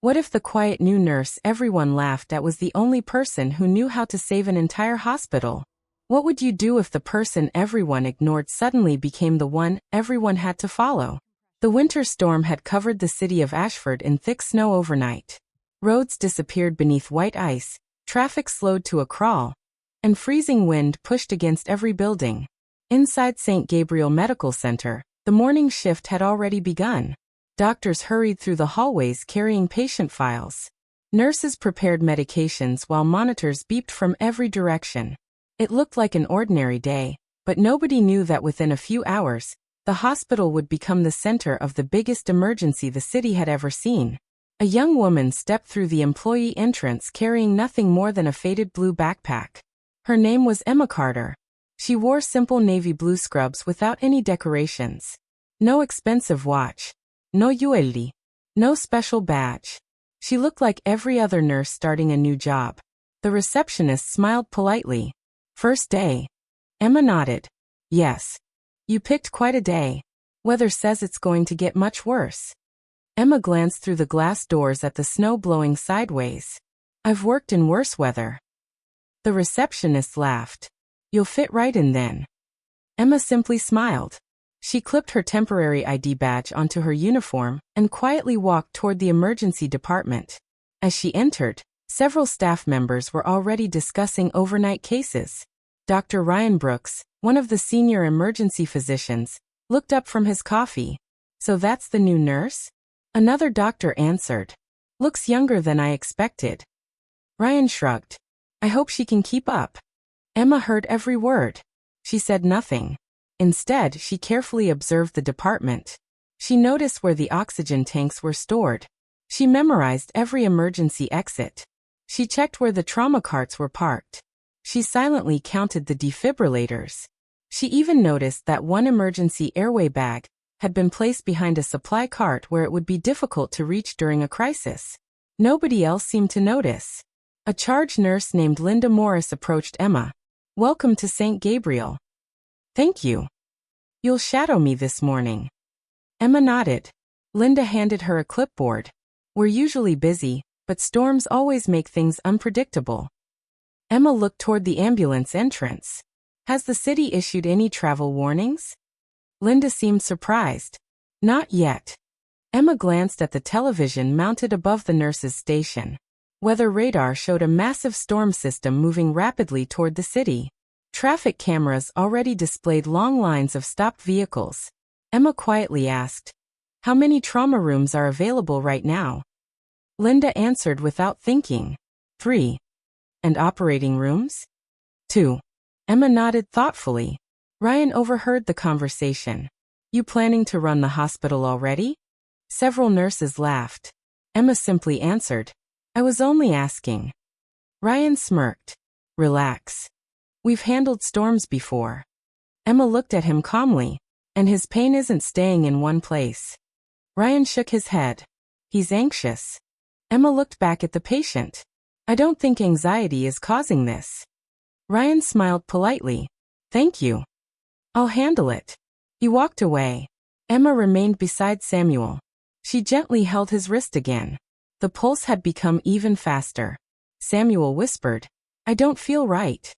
What if the quiet new nurse everyone laughed at was the only person who knew how to save an entire hospital? What would you do if the person everyone ignored suddenly became the one everyone had to follow? The winter storm had covered the city of Ashford in thick snow overnight. Roads disappeared beneath white ice, traffic slowed to a crawl, and freezing wind pushed against every building. Inside St. Gabriel Medical Center, the morning shift had already begun. Doctors hurried through the hallways carrying patient files. Nurses prepared medications while monitors beeped from every direction. It looked like an ordinary day, but nobody knew that within a few hours, the hospital would become the center of the biggest emergency the city had ever seen. A young woman stepped through the employee entrance carrying nothing more than a faded blue backpack. Her name was Emma Carter. She wore simple navy blue scrubs without any decorations. No expensive watch. No jewelry. No special badge. She looked like every other nurse starting a new job. The receptionist smiled politely. First day. Emma nodded. Yes. You picked quite a day. Weather says it's going to get much worse. Emma glanced through the glass doors at the snow blowing sideways. I've worked in worse weather. The receptionist laughed. You'll fit right in then. Emma simply smiled. She clipped her temporary ID badge onto her uniform and quietly walked toward the emergency department. As she entered, several staff members were already discussing overnight cases. Dr. Ryan Brooks, one of the senior emergency physicians, looked up from his coffee. So that's the new nurse? Another doctor answered. Looks younger than I expected. Ryan shrugged. I hope she can keep up. Emma heard every word. She said nothing. Instead, she carefully observed the department. She noticed where the oxygen tanks were stored. She memorized every emergency exit. She checked where the trauma carts were parked. She silently counted the defibrillators. She even noticed that one emergency airway bag had been placed behind a supply cart where it would be difficult to reach during a crisis. Nobody else seemed to notice. A charge nurse named Linda Morris approached Emma. Welcome to St. Gabriel. Thank you. You'll shadow me this morning. Emma nodded. Linda handed her a clipboard. We're usually busy, but storms always make things unpredictable. Emma looked toward the ambulance entrance. Has the city issued any travel warnings? Linda seemed surprised. Not yet. Emma glanced at the television mounted above the nurse's station. Weather radar showed a massive storm system moving rapidly toward the city. Traffic cameras already displayed long lines of stopped vehicles. Emma quietly asked, how many trauma rooms are available right now? Linda answered without thinking. 3. And operating rooms? 2. Emma nodded thoughtfully. Ryan overheard the conversation. You planning to run the hospital already? Several nurses laughed. Emma simply answered, I was only asking. Ryan smirked. Relax. We've handled storms before. Emma looked at him calmly. And his pain isn't staying in one place. Ryan shook his head. He's anxious. Emma looked back at the patient. I don't think anxiety is causing this. Ryan smiled politely. Thank you. I'll handle it. He walked away. Emma remained beside Samuel. She gently held his wrist again. The pulse had become even faster. Samuel whispered, I don't feel right.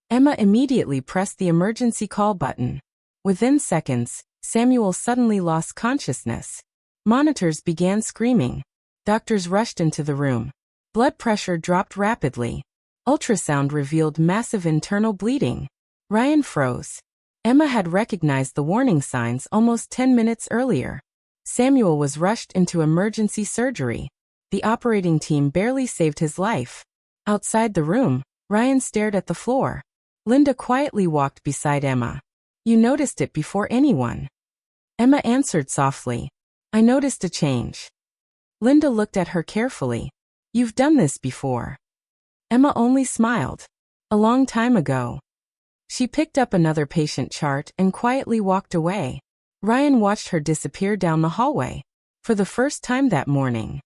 Emma immediately pressed the emergency call button. Within seconds, Samuel suddenly lost consciousness. Monitors began screaming. Doctors rushed into the room. Blood pressure dropped rapidly. Ultrasound revealed massive internal bleeding. Ryan froze. Emma had recognized the warning signs almost 10 minutes earlier. Samuel was rushed into emergency surgery. The operating team barely saved his life. Outside the room, Ryan stared at the floor. Linda quietly walked beside Emma. You noticed it before anyone. Emma answered softly. I noticed a change. Linda looked at her carefully. You've done this before. Emma only smiled. A long time ago. She picked up another patient chart and quietly walked away. Ryan watched her disappear down the hallway. For the first time that morning,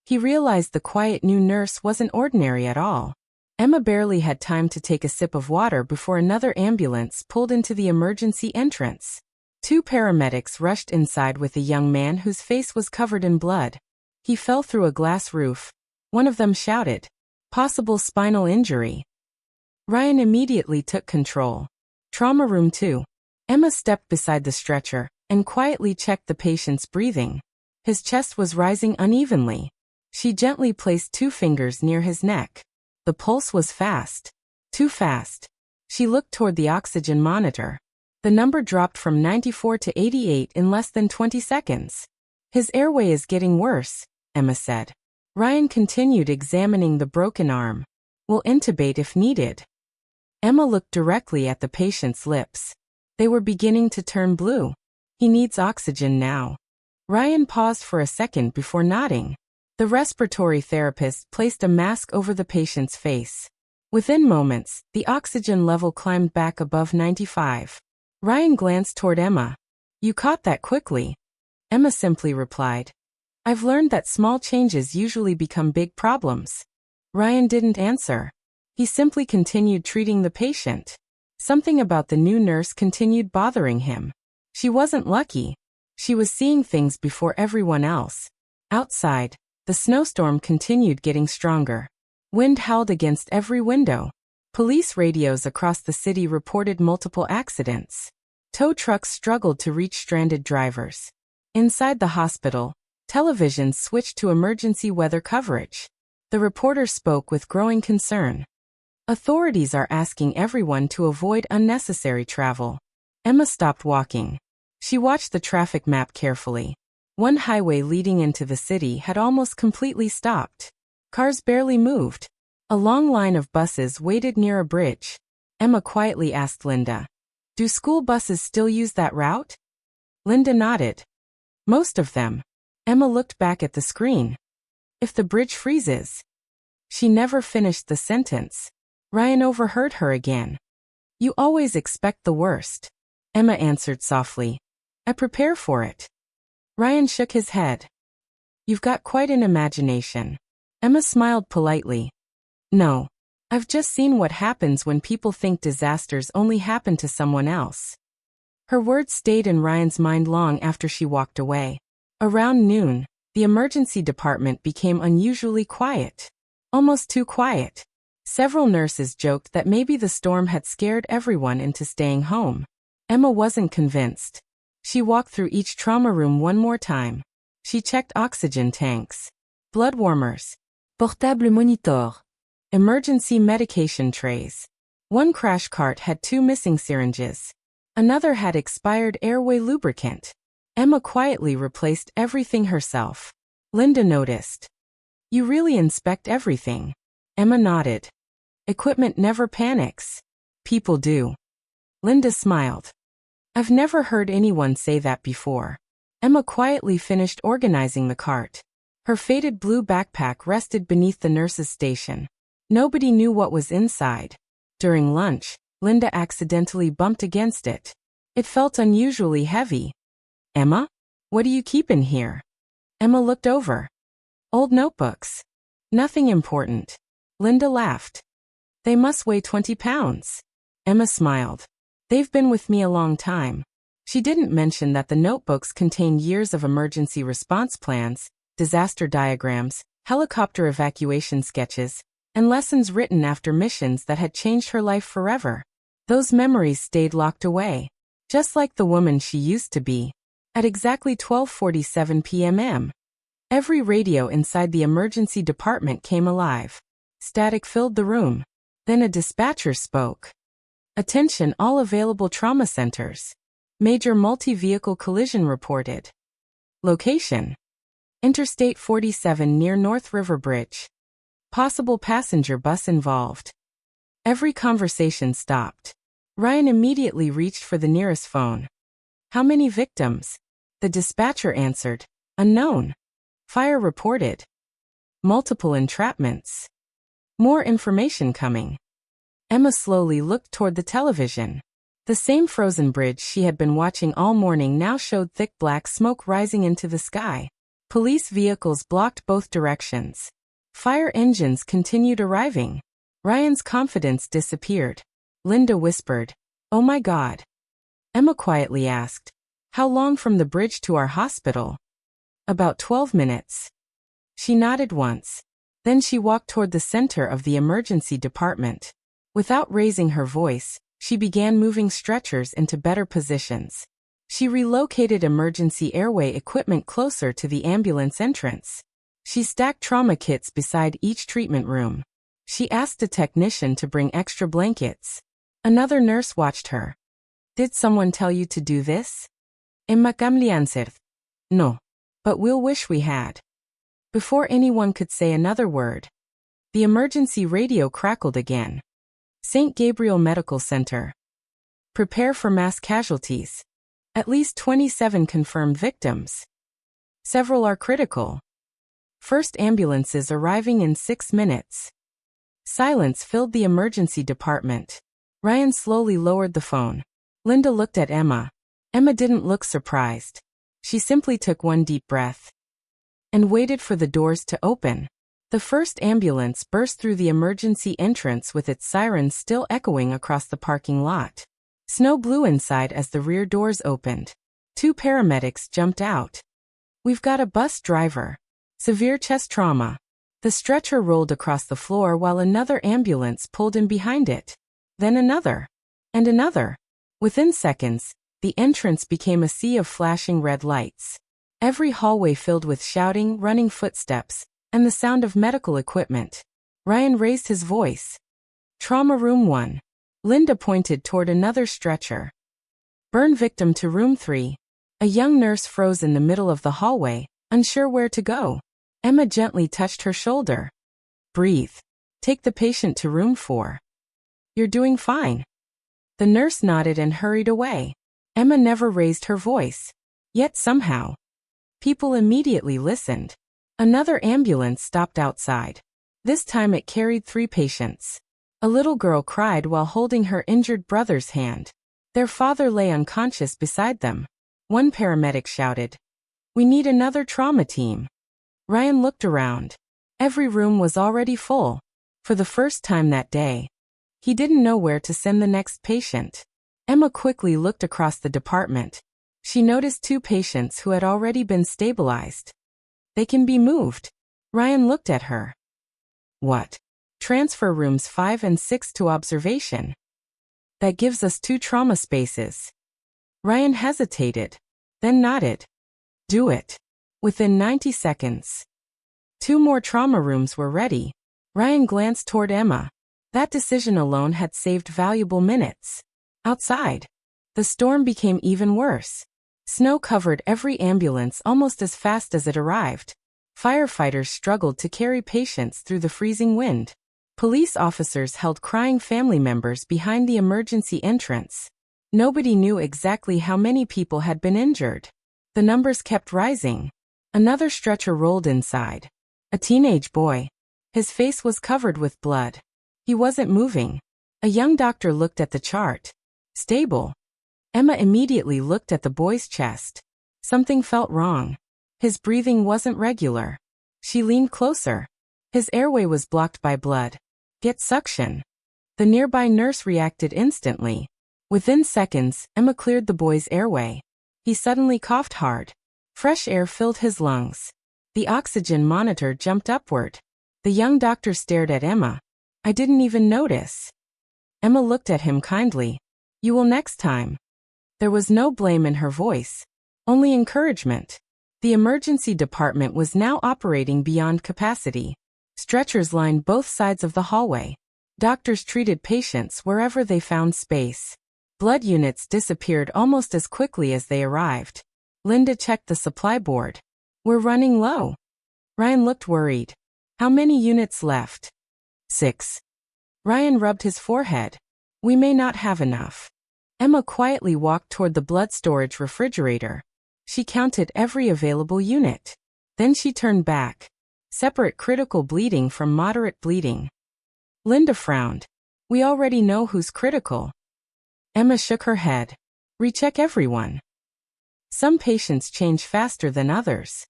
he realized the quiet new nurse wasn't ordinary at all. Emma barely had time to take a sip of water before another ambulance pulled into the emergency entrance. 2 paramedics rushed inside with a young man whose face was covered in blood. He fell through a glass roof. One of them shouted, "Possible spinal injury." Ryan immediately took control. Trauma room 2. Emma stepped beside the stretcher and quietly checked the patient's breathing. His chest was rising unevenly. She gently placed 2 fingers near his neck. The pulse was fast. Too fast. She looked toward the oxygen monitor. The number dropped from 94 to 88 in less than 20 seconds. "His airway is getting worse," Emma said. Ryan continued examining the broken arm. "We'll intubate if needed." Emma looked directly at the patient's lips. They were beginning to turn blue. "He needs oxygen now." Ryan paused for a second before nodding. The respiratory therapist placed a mask over the patient's face. Within moments, the oxygen level climbed back above 95. Ryan glanced toward Emma. "You caught that quickly." Emma simply replied, "I've learned that small changes usually become big problems." Ryan didn't answer. He simply continued treating the patient. Something about the new nurse continued bothering him. She wasn't lucky. She was seeing things before everyone else. Outside, the snowstorm continued getting stronger. Wind howled against every window. Police radios across the city reported multiple accidents. Tow trucks struggled to reach stranded drivers. Inside the hospital, television switched to emergency weather coverage. The reporter spoke with growing concern. "Authorities are asking everyone to avoid unnecessary travel." Emma stopped walking. She watched the traffic map carefully. One highway leading into the city had almost completely stopped. Cars barely moved. A long line of buses waited near a bridge. Emma quietly asked Linda, "Do school buses still use that route?" Linda nodded. "Most of them." Emma looked back at the screen. "If the bridge freezes." She never finished the sentence. Ryan overheard her again. "You always expect the worst." Emma answered softly, "I prepare for it." Ryan shook his head. "You've got quite an imagination." Emma smiled politely. "No. I've just seen what happens when people think disasters only happen to someone else." Her words stayed in Ryan's mind long after she walked away. Around noon, the emergency department became unusually quiet. Almost too quiet. Several nurses joked that maybe the storm had scared everyone into staying home. Emma wasn't convinced. She walked through each trauma room one more time. She checked oxygen tanks, blood warmers, portable monitor, emergency medication trays. One crash cart had 2 missing syringes. Another had expired airway lubricant. Emma quietly replaced everything herself. Linda noticed. "You really inspect everything." Emma nodded. "Equipment never panics." "People do." Linda smiled. "I've never heard anyone say that before." Emma quietly finished organizing the cart. Her faded blue backpack rested beneath the nurse's station. Nobody knew what was inside. During lunch, Linda accidentally bumped against it. It felt unusually heavy. "Emma? What do you keep in here?" Emma looked over. "Old notebooks. Nothing important." Linda laughed. "They must weigh 20 pounds. Emma smiled. "They've been with me a long time." She didn't mention that the notebooks contained years of emergency response plans, disaster diagrams, helicopter evacuation sketches, and lessons written after missions that had changed her life forever. Those memories stayed locked away, just like the woman she used to be. At exactly 12:47 p.m. Every radio inside the emergency department came alive. Static filled the room. Then a dispatcher spoke. "Attention all available trauma centers. Major multi-vehicle collision reported. Location: Interstate 47 near North River Bridge. Possible passenger bus involved." Every conversation stopped. Ryan immediately reached for the nearest phone. "How many victims?" The dispatcher answered, "Unknown." Fire reported. "Multiple entrapments." More information coming. Emma slowly looked toward the television. The same frozen bridge she had been watching all morning now showed thick black smoke rising into the sky. Police vehicles blocked both directions. Fire engines continued arriving. Ryan's confidence disappeared. Linda whispered, "Oh my God." Emma quietly asked, "How long from the bridge to our hospital?" "About 12 minutes." She nodded once. Then she walked toward the center of the emergency department. Without raising her voice, she began moving stretchers into better positions. She relocated emergency airway equipment closer to the ambulance entrance. She stacked trauma kits beside each treatment room. She asked a technician to bring extra blankets. Another nurse watched her. Did someone tell you to do this? Emma answered. No. But we'll wish we had. Before anyone could say another word, the emergency radio crackled again. St. Gabriel Medical Center. Prepare for mass casualties. At least 27 confirmed victims. Several are critical. First ambulances arriving in 6 minutes. Silence filled the emergency department. Ryan slowly lowered the phone. Linda looked at Emma. Emma didn't look surprised. She simply took one deep breath and waited for the doors to open. The first ambulance burst through the emergency entrance with its sirens still echoing across the parking lot. Snow blew inside as the rear doors opened. 2 paramedics jumped out. We've got a bus driver. Severe chest trauma. The stretcher rolled across the floor while another ambulance pulled in behind it. Then another. And another. Within seconds, the entrance became a sea of flashing red lights. Every hallway filled with shouting, running footsteps, and the sound of medical equipment. Ryan raised his voice. Trauma room 1. Linda pointed toward another stretcher. Burn victim to room 3. A young nurse froze in the middle of the hallway, unsure where to go. Emma gently touched her shoulder. Breathe. Take the patient to room 4. You're doing fine. The nurse nodded and hurried away. Emma never raised her voice. Yet somehow, people immediately listened. Another ambulance stopped outside. This time it carried 3 patients. A little girl cried while holding her injured brother's hand. Their father lay unconscious beside them. One paramedic shouted, "We need another trauma team." Ryan looked around. Every room was already full. For the first time that day, he didn't know where to send the next patient. Emma quickly looked across the department. She noticed 2 patients who had already been stabilized. They can be moved. Ryan looked at her. What? Transfer rooms 5 and 6 to observation. That gives us 2 trauma spaces. Ryan hesitated, then nodded. Do it. Within 90 seconds. 2 more trauma rooms were ready. Ryan glanced toward Emma. That decision alone had saved valuable minutes. Outside, the storm became even worse. Snow covered every ambulance almost as fast as it arrived. Firefighters struggled to carry patients through the freezing wind. Police officers held crying family members behind the emergency entrance. Nobody knew exactly how many people had been injured. The numbers kept rising. Another stretcher rolled inside. A teenage boy. His face was covered with blood. He wasn't moving. A young doctor looked at the chart. Stable. Emma immediately looked at the boy's chest. Something felt wrong. His breathing wasn't regular. She leaned closer. His airway was blocked by blood. Get suction. The nearby nurse reacted instantly. Within seconds, Emma cleared the boy's airway. He suddenly coughed hard. Fresh air filled his lungs. The oxygen monitor jumped upward. The young doctor stared at Emma. I didn't even notice. Emma looked at him kindly. You will next time. There was no blame in her voice, only encouragement. The emergency department was now operating beyond capacity. Stretchers lined both sides of the hallway. Doctors treated patients wherever they found space. Blood units disappeared almost as quickly as they arrived. Linda checked the supply board. We're running low. Ryan looked worried. How many units left? 6. Ryan rubbed his forehead. We may not have enough. Emma quietly walked toward the blood storage refrigerator. She counted every available unit. Then she turned back. Separate critical bleeding from moderate bleeding. Linda frowned. We already know who's critical. Emma shook her head. Recheck everyone. Some patients change faster than others.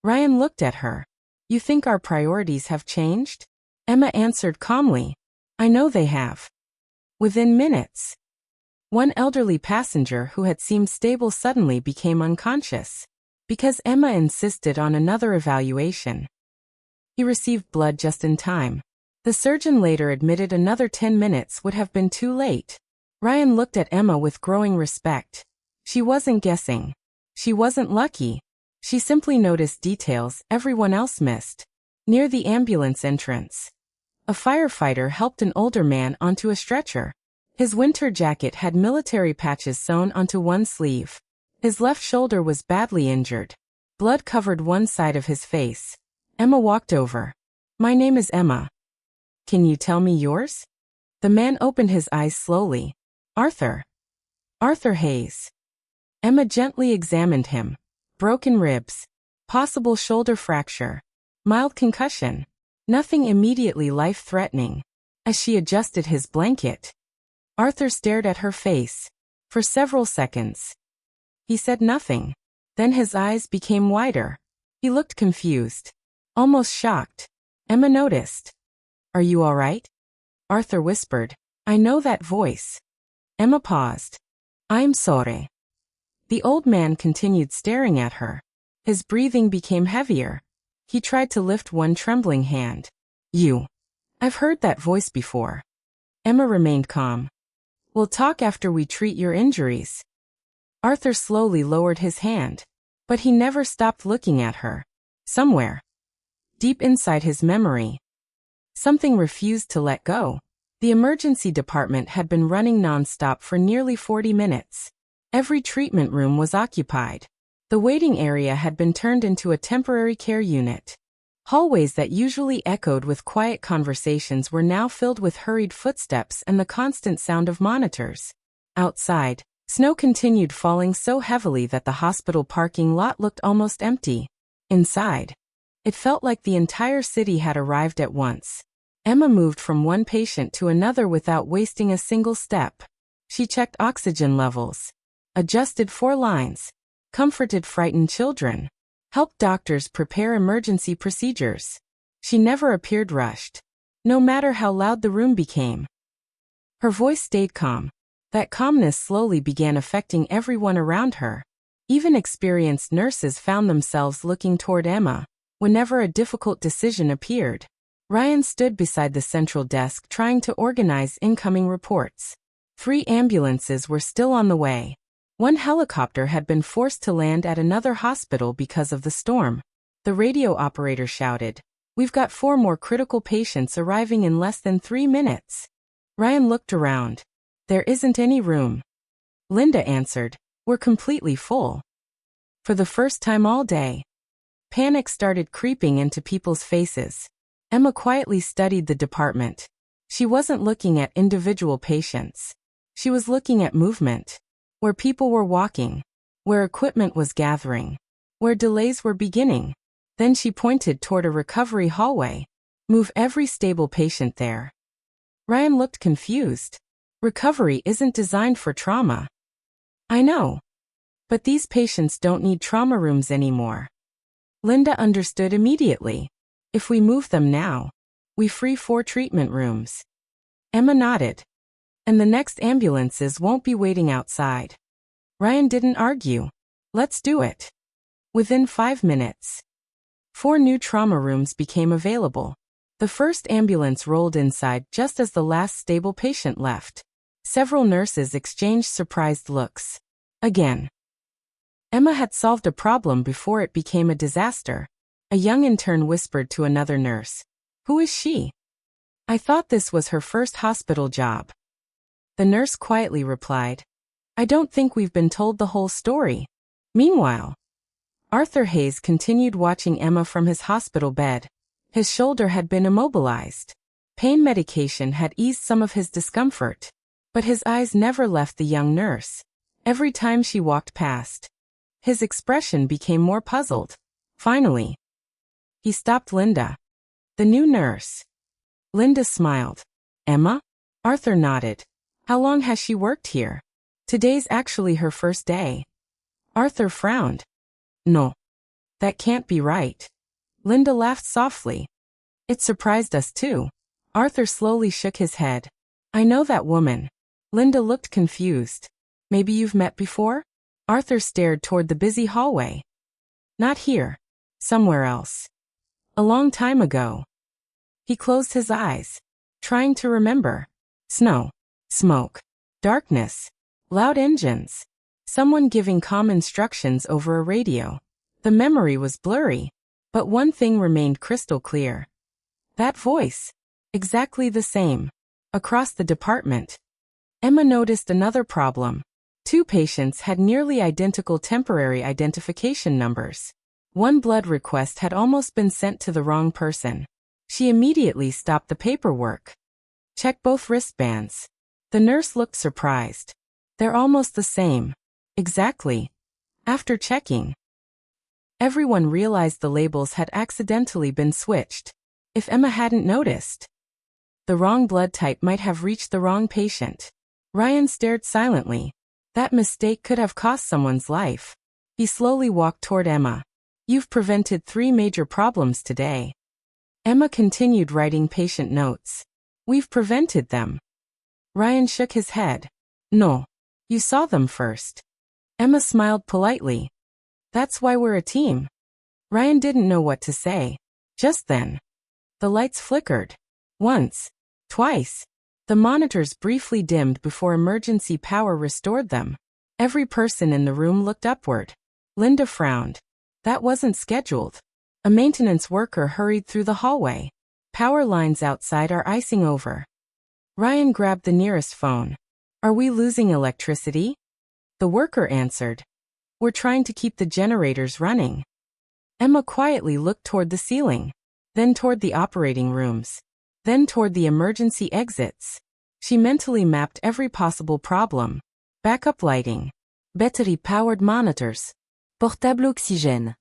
Ryan looked at her. You think our priorities have changed? Emma answered calmly. I know they have. Within minutes. One elderly passenger who had seemed stable suddenly became unconscious. Because Emma insisted on another evaluation. He received blood just in time. The surgeon later admitted another 10 minutes would have been too late. Ryan looked at Emma with growing respect. She wasn't guessing. She wasn't lucky. She simply noticed details everyone else missed. Near the ambulance entrance, a firefighter helped an older man onto a stretcher. His winter jacket had military patches sewn onto one sleeve. His left shoulder was badly injured. Blood covered one side of his face. Emma walked over. "My name is Emma. Can you tell me yours?" The man opened his eyes slowly. "Arthur. Arthur Hayes." Emma gently examined him. Broken ribs. Possible shoulder fracture. Mild concussion. Nothing immediately life-threatening. As she adjusted his blanket, Arthur stared at her face. For several seconds, he said nothing. Then his eyes became wider. He looked confused. Almost shocked. Emma noticed. "Are you all right?" Arthur whispered. "I know that voice." Emma paused. "I'm sorry." The old man continued staring at her. His breathing became heavier. He tried to lift one trembling hand. I've heard that voice before." Emma remained calm. "We'll talk after we treat your injuries." Arthur slowly lowered his hand. But he never stopped looking at her. Somewhere, deep inside his memory, something refused to let go. The emergency department had been running non-stop for nearly 40 minutes. Every treatment room was occupied. The waiting area had been turned into a temporary care unit. Hallways that usually echoed with quiet conversations were now filled with hurried footsteps and the constant sound of monitors. Outside, snow continued falling so heavily that the hospital parking lot looked almost empty. Inside, it felt like the entire city had arrived at once. Emma moved from one patient to another without wasting a single step. She checked oxygen levels, adjusted 4 lines, comforted frightened children, helped doctors prepare emergency procedures. She never appeared rushed, no matter how loud the room became. Her voice stayed calm. That calmness slowly began affecting everyone around her. Even experienced nurses found themselves looking toward Emma whenever a difficult decision appeared. Ryan stood beside the central desk trying to organize incoming reports. 3 ambulances were still on the way. One helicopter had been forced to land at another hospital because of the storm. The radio operator shouted, "We've got 4 more critical patients arriving in less than 3 minutes." Ryan looked around. "There isn't any room." Linda answered, "We're completely full." For the first time all day, panic started creeping into people's faces. Emma quietly studied the department. She wasn't looking at individual patients. She was looking at movement. Where people were walking. Where equipment was gathering. Where delays were beginning. Then she pointed toward a recovery hallway. "Move every stable patient there." Ryan looked confused. "Recovery isn't designed for trauma." "I know. But these patients don't need trauma rooms anymore." Linda understood immediately. "If we move them now, we free 4 treatment rooms." Emma nodded. "And the next ambulances won't be waiting outside." Ryan didn't argue. "Let's do it." Within 5 minutes, 4 new trauma rooms became available. The first ambulance rolled inside just as the last stable patient left. Several nurses exchanged surprised looks. Again, Emma had solved a problem before it became a disaster. A young intern whispered to another nurse, "Who is she? I thought this was her first hospital job." The nurse quietly replied, "I don't think we've been told the whole story." Meanwhile, Arthur Hayes continued watching Emma from his hospital bed. His shoulder had been immobilized. Pain medication had eased some of his discomfort. But his eyes never left the young nurse. Every time she walked past, his expression became more puzzled. Finally, he stopped Linda, the new nurse. Linda smiled. "Emma?" Arthur nodded. "How long has she worked here?" "Today's actually her first day." Arthur frowned. "No. That can't be right." Linda laughed softly. "It surprised us too." Arthur slowly shook his head. "I know that woman." Linda looked confused. "Maybe you've met before?" Arthur stared toward the busy hallway. "Not here. Somewhere else." A long time ago. He closed his eyes, trying to remember. Snow, smoke, darkness, loud engines, someone giving calm instructions over a radio. The memory was blurry, but one thing remained crystal clear. That voice, exactly the same, across the department. Emma noticed another problem. 2 patients had nearly identical temporary identification numbers. One blood request had almost been sent to the wrong person. She immediately stopped the paperwork. Check both wristbands. The nurse looked surprised. They're almost the same. Exactly. After checking, everyone realized the labels had accidentally been switched. If Emma hadn't noticed, the wrong blood type might have reached the wrong patient. Ryan stared silently. That mistake could have cost someone's life. He slowly walked toward Emma. You've prevented 3 major problems today. Emma continued writing patient notes. We've prevented them. Ryan shook his head. No. You saw them first. Emma smiled politely. That's why we're a team. Ryan didn't know what to say. Just then, the lights flickered. Once. Twice. The monitors briefly dimmed before emergency power restored them. Every person in the room looked upward. Linda frowned. That wasn't scheduled. A maintenance worker hurried through the hallway. Power lines outside are icing over. Ryan grabbed the nearest phone. Are we losing electricity? The worker answered. We're trying to keep the generators running. Emma quietly looked toward the ceiling, then toward the operating rooms, then toward the emergency exits. She mentally mapped every possible problem. Backup lighting, battery-powered monitors, portable oxygène,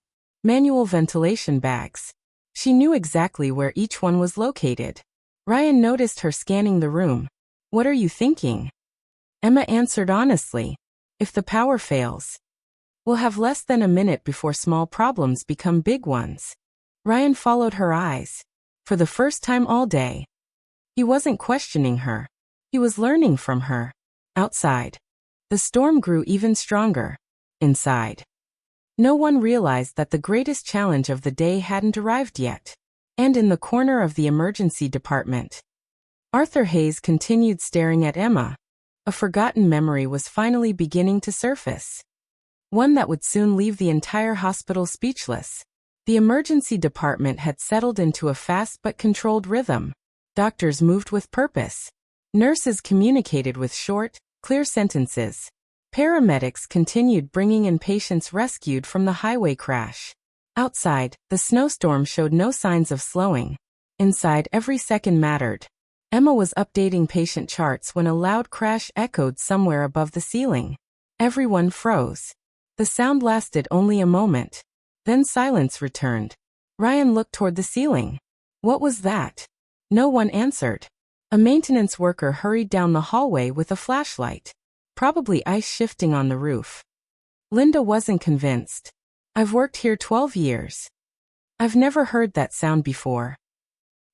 manual ventilation bags. She knew exactly where each one was located. Ryan noticed her scanning the room. What are you thinking? Emma answered honestly. If the power fails, we'll have less than a minute before small problems become big ones. Ryan followed her eyes. For the first time all day, he wasn't questioning her. He was learning from her. Outside, the storm grew even stronger. Inside, no one realized that the greatest challenge of the day hadn't arrived yet. And in the corner of the emergency department, Arthur Hayes continued staring at Emma. A forgotten memory was finally beginning to surface. One that would soon leave the entire hospital speechless. The emergency department had settled into a fast but controlled rhythm. Doctors moved with purpose. Nurses communicated with short, clear sentences. Paramedics continued bringing in patients rescued from the highway crash. Outside, the snowstorm showed no signs of slowing. Inside, every second mattered. Emma was updating patient charts when a loud crash echoed somewhere above the ceiling. Everyone froze. The sound lasted only a moment. Then silence returned. Ryan looked toward the ceiling. What was that? No one answered. A maintenance worker hurried down the hallway with a flashlight. Probably ice shifting on the roof. Linda wasn't convinced. I've worked here 12 years. I've never heard that sound before.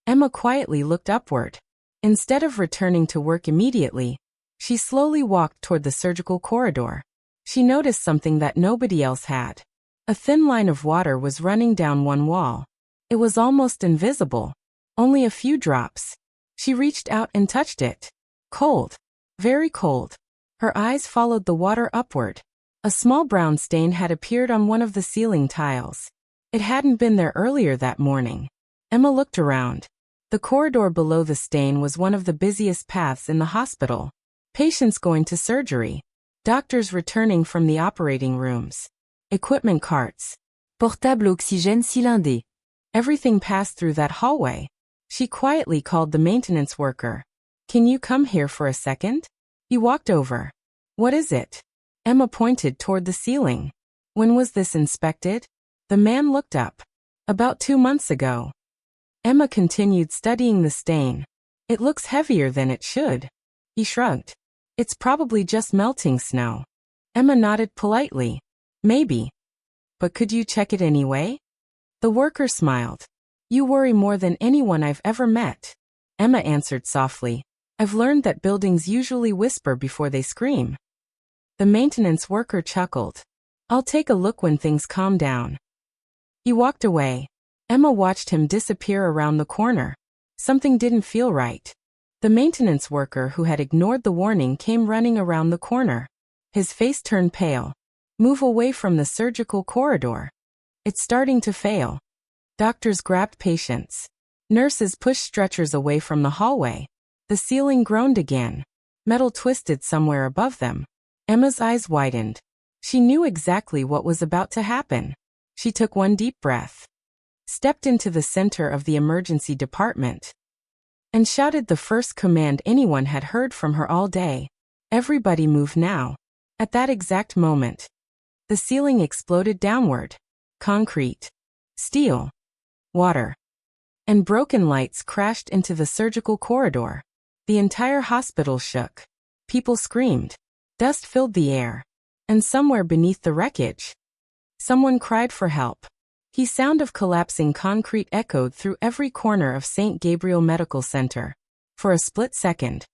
Emma quietly looked upward. Instead of returning to work immediately, she slowly walked toward the surgical corridor. She noticed something that nobody else had. A thin line of water was running down one wall. It was almost invisible. Only a few drops. She reached out and touched it. Cold. Very cold. Her eyes followed the water upward. A small brown stain had appeared on one of the ceiling tiles. It hadn't been there earlier that morning. Emma looked around. The corridor below the stain was one of the busiest paths in the hospital. Patients going to surgery. Doctors returning from the operating rooms. Equipment carts. Portable oxygène cylindré. Everything passed through that hallway. She quietly called the maintenance worker. Can you come here for a second? He walked over. What is it? Emma pointed toward the ceiling. When was this inspected? The man looked up. About 2 months ago. Emma continued studying the stain. It looks heavier than it should. He shrugged. It's probably just melting snow. Emma nodded politely. Maybe. But could you check it anyway? The worker smiled. You worry more than anyone I've ever met. Emma answered softly. I've learned that buildings usually whisper before they scream. The maintenance worker chuckled. I'll take a look when things calm down. He walked away. Emma watched him disappear around the corner. Something didn't feel right. The maintenance worker who had ignored the warning came running around the corner. His face turned pale. Move away from the surgical corridor. It's starting to fail. Doctors grabbed patients. Nurses pushed stretchers away from the hallway. The ceiling groaned again. Metal twisted somewhere above them. Emma's eyes widened. She knew exactly what was about to happen. She took one deep breath, stepped into the center of the emergency department, and shouted the first command anyone had heard from her all day. Everybody move now. At that exact moment, the ceiling exploded downward. Concrete, steel, water, and broken lights crashed into the surgical corridor. The entire hospital shook. People screamed. Dust filled the air. And somewhere beneath the wreckage, someone cried for help. The sound of collapsing concrete echoed through every corner of St. Gabriel Medical Center. For a split second,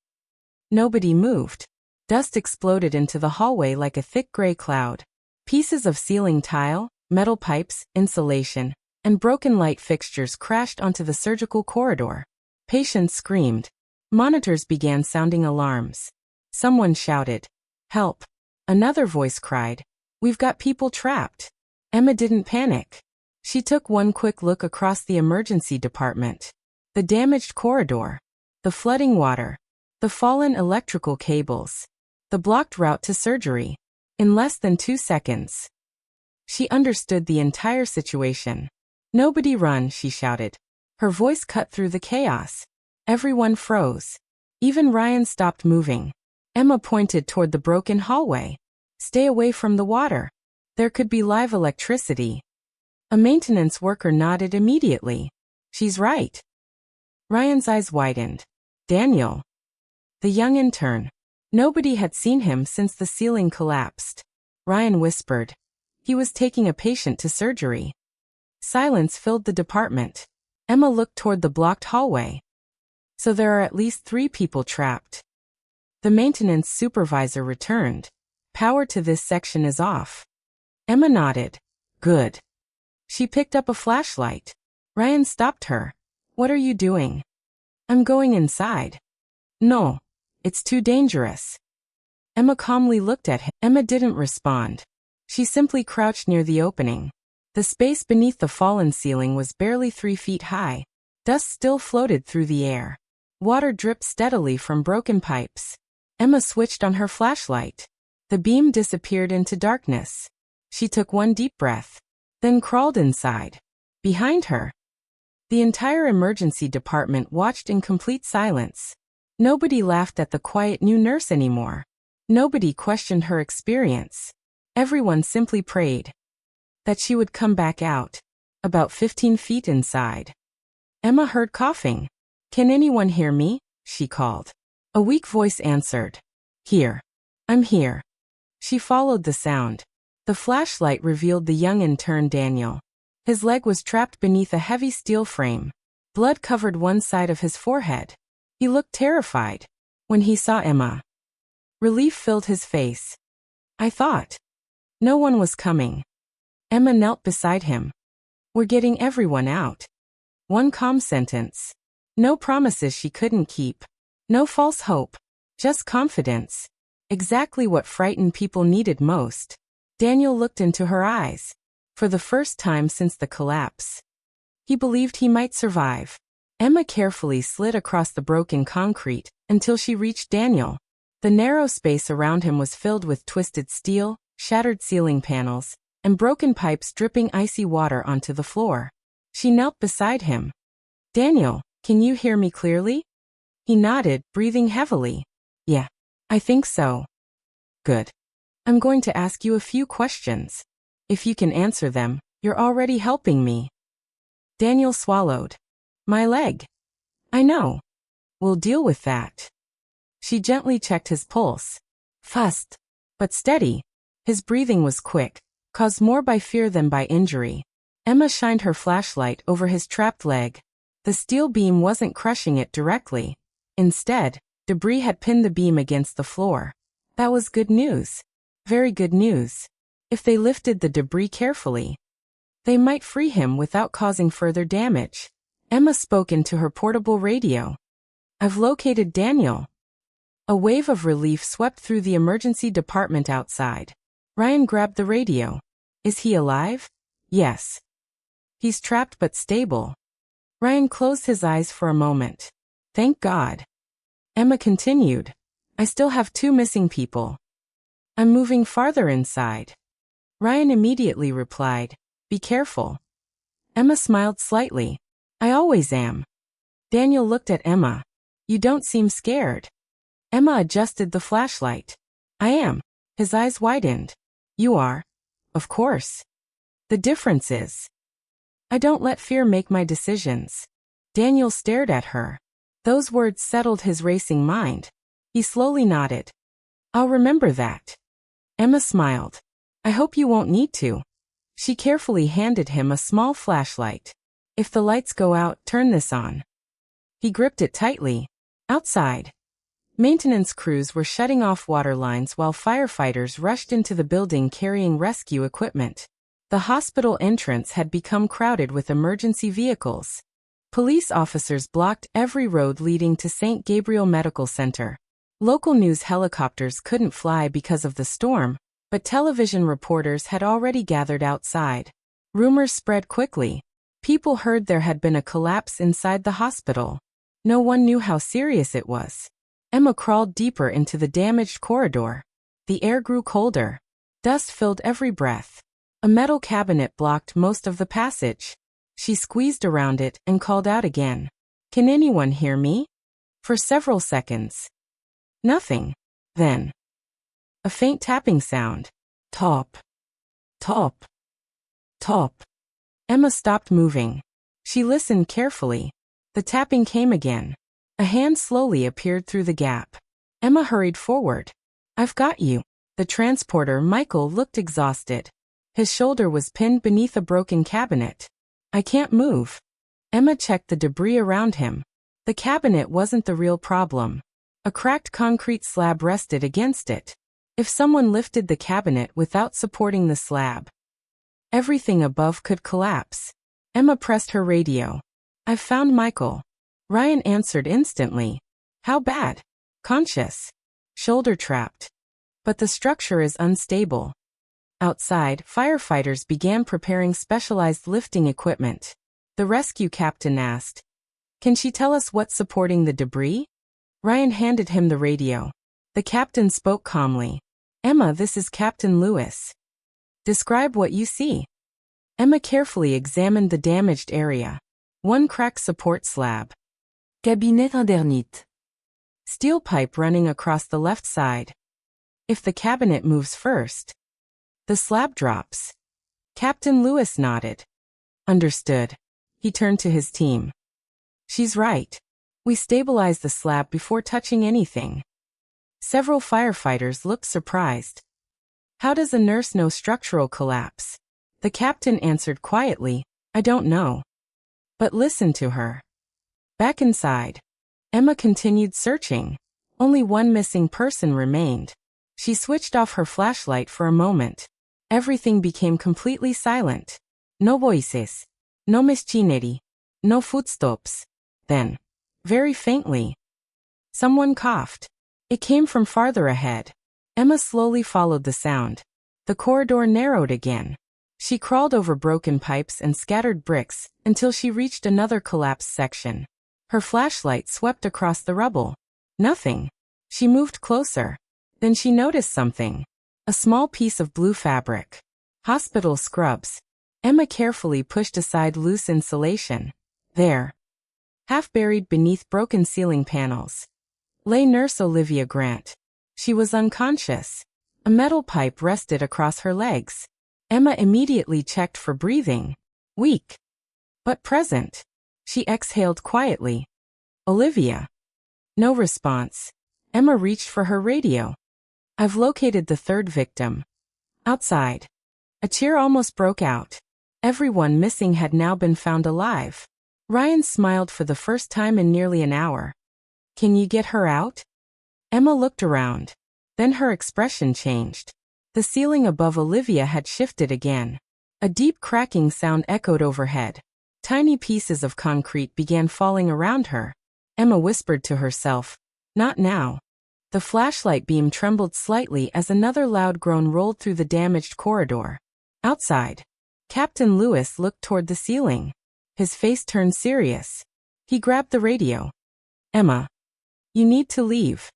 nobody moved. Dust exploded into the hallway like a thick gray cloud. Pieces of ceiling tile, metal pipes, insulation, and broken light fixtures crashed onto the surgical corridor. Patients screamed. Monitors began sounding alarms. Someone shouted, "Help!" Another voice cried, "We've got people trapped." Emma didn't panic. She took one quick look across the emergency department. The damaged corridor, the flooding water, the fallen electrical cables, the blocked route to surgery. In less than 2 seconds, she understood the entire situation. "Nobody run," she shouted. Her voice cut through the chaos. Everyone froze. Even Ryan stopped moving. Emma pointed toward the broken hallway. "Stay away from the water. There could be live electricity." A maintenance worker nodded immediately. "She's right." Ryan's eyes widened. Daniel, the young intern. Nobody had seen him since the ceiling collapsed. Ryan whispered. He was taking a patient to surgery. Silence filled the department. Emma looked toward the blocked hallway. So there are at least 3 people trapped. The maintenance supervisor returned. "Power to this section is off." Emma nodded. "Good." She picked up a flashlight. Ryan stopped her. "What are you doing?" "I'm going inside." "No. It's too dangerous." Emma calmly looked at him. Emma didn't respond. She simply crouched near the opening. The space beneath the fallen ceiling was barely 3 feet high. Dust still floated through the air. Water dripped steadily from broken pipes. Emma switched on her flashlight. The beam disappeared into darkness. She took one deep breath, then crawled inside. Behind her, the entire emergency department watched in complete silence. Nobody laughed at the quiet new nurse anymore. Nobody questioned her experience. Everyone simply prayed that she would come back out. About 15 feet inside, Emma heard coughing. "Can anyone hear me?" she called. A weak voice answered. "Here. I'm here." She followed the sound. The flashlight revealed the young intern Daniel. His leg was trapped beneath a heavy steel frame. Blood covered one side of his forehead. He looked terrified. When he saw Emma, relief filled his face. "I thought no one was coming." Emma knelt beside him. "We're getting everyone out." One calm sentence. No promises she couldn't keep. No false hope. Just confidence. Exactly what frightened people needed most. Daniel looked into her eyes. For the first time since the collapse, he believed he might survive. Emma carefully slid across the broken concrete until she reached Daniel. The narrow space around him was filled with twisted steel, shattered ceiling panels, and broken pipes dripping icy water onto the floor. She knelt beside him. "Daniel, can you hear me clearly?" He nodded, breathing heavily. "Yeah, I think so." "Good. I'm going to ask you a few questions. If you can answer them, you're already helping me." Daniel swallowed. "My leg." "I know. We'll deal with that." She gently checked his pulse. Fast, but steady. His breathing was quick, caused more by fear than by injury. Emma shined her flashlight over his trapped leg. The steel beam wasn't crushing it directly. Instead, debris had pinned the beam against the floor. That was good news. Very good news. If they lifted the debris carefully, They might free him without causing further damage. Emma spoke into her portable radio. I've located Daniel. A wave of relief swept through the emergency department outside. Ryan grabbed the radio. Is he alive? Yes. He's trapped but stable. Ryan closed his eyes for a moment. Thank God. Emma continued. I still have 2 missing people. I'm moving farther inside. Ryan immediately replied. Be careful. Emma smiled slightly. I always am. Daniel looked at Emma. You don't seem scared. Emma adjusted the flashlight. I am. His eyes widened. You are? Of course. The difference is, I don't let fear make my decisions. Daniel stared at her. Those words settled his racing mind. He slowly nodded. I'll remember that. Emma smiled. I hope you won't need to. She carefully handed him a small flashlight. If the lights go out, turn this on. He gripped it tightly. Outside, maintenance crews were shutting off water lines while firefighters rushed into the building carrying rescue equipment. The hospital entrance had become crowded with emergency vehicles. Police officers blocked every road leading to St. Gabriel Medical Center. Local news helicopters couldn't fly because of the storm, but television reporters had already gathered outside. Rumors spread quickly. People heard there had been a collapse inside the hospital. No one knew how serious it was. Emma crawled deeper into the damaged corridor. The air grew colder. Dust filled every breath. A metal cabinet blocked most of the passage. She squeezed around it and called out again. Can anyone hear me? For several seconds. Nothing. Then, a faint tapping sound. Top. Top. Top. Emma stopped moving. She listened carefully. The tapping came again. A hand slowly appeared through the gap. Emma hurried forward. I've got you. The transporter, Michael, looked exhausted. His shoulder was pinned beneath a broken cabinet. I can't move. Emma checked the debris around him. The cabinet wasn't the real problem. A cracked concrete slab rested against it. If someone lifted the cabinet without supporting the slab, everything above could collapse. Emma pressed her radio. I've found Michael. Ryan answered instantly. How bad? Conscious. Shoulder trapped. But the structure is unstable. Outside, firefighters began preparing specialized lifting equipment. The rescue captain asked, Can she tell us what's supporting the debris? Ryan handed him the radio. The captain spoke calmly. Emma, this is Captain Lewis. Describe what you see. Emma carefully examined the damaged area. One cracked support slab. Cabinet indernite. Steel pipe running across the left side. If the cabinet moves first, the slab drops. Captain Lewis nodded. Understood. He turned to his team. She's right. We stabilize the slab before touching anything. Several firefighters looked surprised. How does a nurse know structural collapse? The captain answered quietly, I don't know. But listen to her. Back inside, Emma continued searching. Only one missing person remained. She switched off her flashlight for a moment. Everything became completely silent. No voices. No machinery. No footsteps. Then, very faintly, someone coughed. It came from farther ahead. Emma slowly followed the sound. The corridor narrowed again. She crawled over broken pipes and scattered bricks until she reached another collapsed section. Her flashlight swept across the rubble. Nothing. She moved closer. Then she noticed something. A small piece of blue fabric. Hospital scrubs. Emma carefully pushed aside loose insulation. There, half buried beneath broken ceiling panels, lay Nurse Olivia Grant. She was unconscious. A metal pipe rested across her legs. Emma immediately checked for breathing. Weak, but present. She exhaled quietly. Olivia. No response. Emma reached for her radio. I've located the third victim. Outside. A cheer almost broke out. Everyone missing had now been found alive. Ryan smiled for the first time in nearly an hour. Can you get her out? Emma looked around. Then her expression changed. The ceiling above Olivia had shifted again. A deep cracking sound echoed overhead. Tiny pieces of concrete began falling around her. Emma whispered to herself, "Not now." The flashlight beam trembled slightly as another loud groan rolled through the damaged corridor. Outside, Captain Lewis looked toward the ceiling. His face turned serious. He grabbed the radio. "Emma, you need to leave."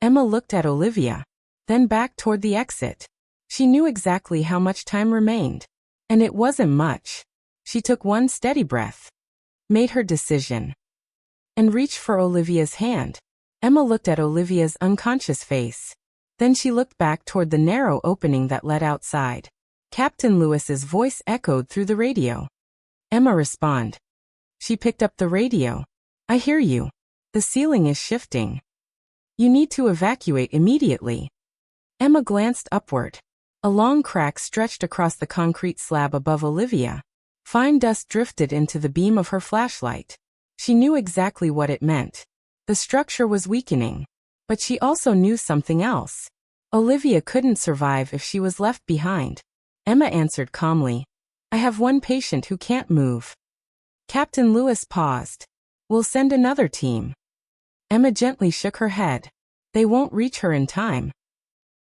Emma looked at Olivia, then back toward the exit. She knew exactly how much time remained. And it wasn't much. She took one steady breath, made her decision, and reached for Olivia's hand. Emma looked at Olivia's unconscious face. Then she looked back toward the narrow opening that led outside. Captain Lewis's voice echoed through the radio. "Emma, respond." She picked up the radio. "I hear you. The ceiling is shifting. You need to evacuate immediately." Emma glanced upward. A long crack stretched across the concrete slab above Olivia. Fine dust drifted into the beam of her flashlight. She knew exactly what it meant. The structure was weakening. But she also knew something else. Olivia couldn't survive if she was left behind. Emma answered calmly, "I have one patient who can't move." Captain Lewis paused. "We'll send another team." Emma gently shook her head. "They won't reach her in time."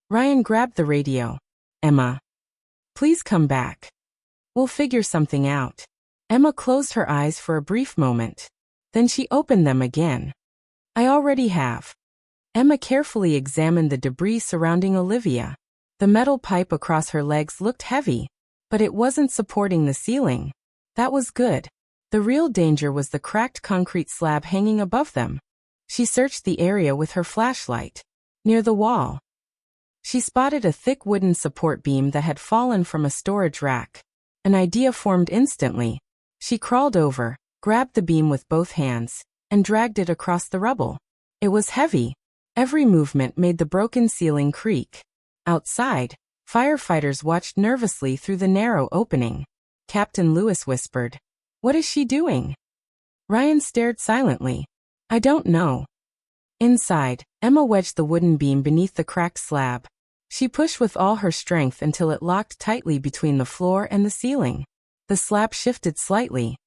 Ryan grabbed the radio. "Emma, please come back. We'll figure something out." Emma closed her eyes for a brief moment. Then she opened them again. "I already have." Emma carefully examined the debris surrounding Olivia. The metal pipe across her legs looked heavy, but it wasn't supporting the ceiling. That was good. The real danger was the cracked concrete slab hanging above them. She searched the area with her flashlight. Near the wall, she spotted a thick wooden support beam that had fallen from a storage rack. An idea formed instantly. She crawled over, grabbed the beam with both hands, and dragged it across the rubble. It was heavy. Every movement made the broken ceiling creak. Outside, firefighters watched nervously through the narrow opening. Captain Lewis whispered, "What is she doing?" Ryan stared silently. "I don't know." Inside, Emma wedged the wooden beam beneath the cracked slab. She pushed with all her strength until it locked tightly between the floor and the ceiling. The slab shifted slightly,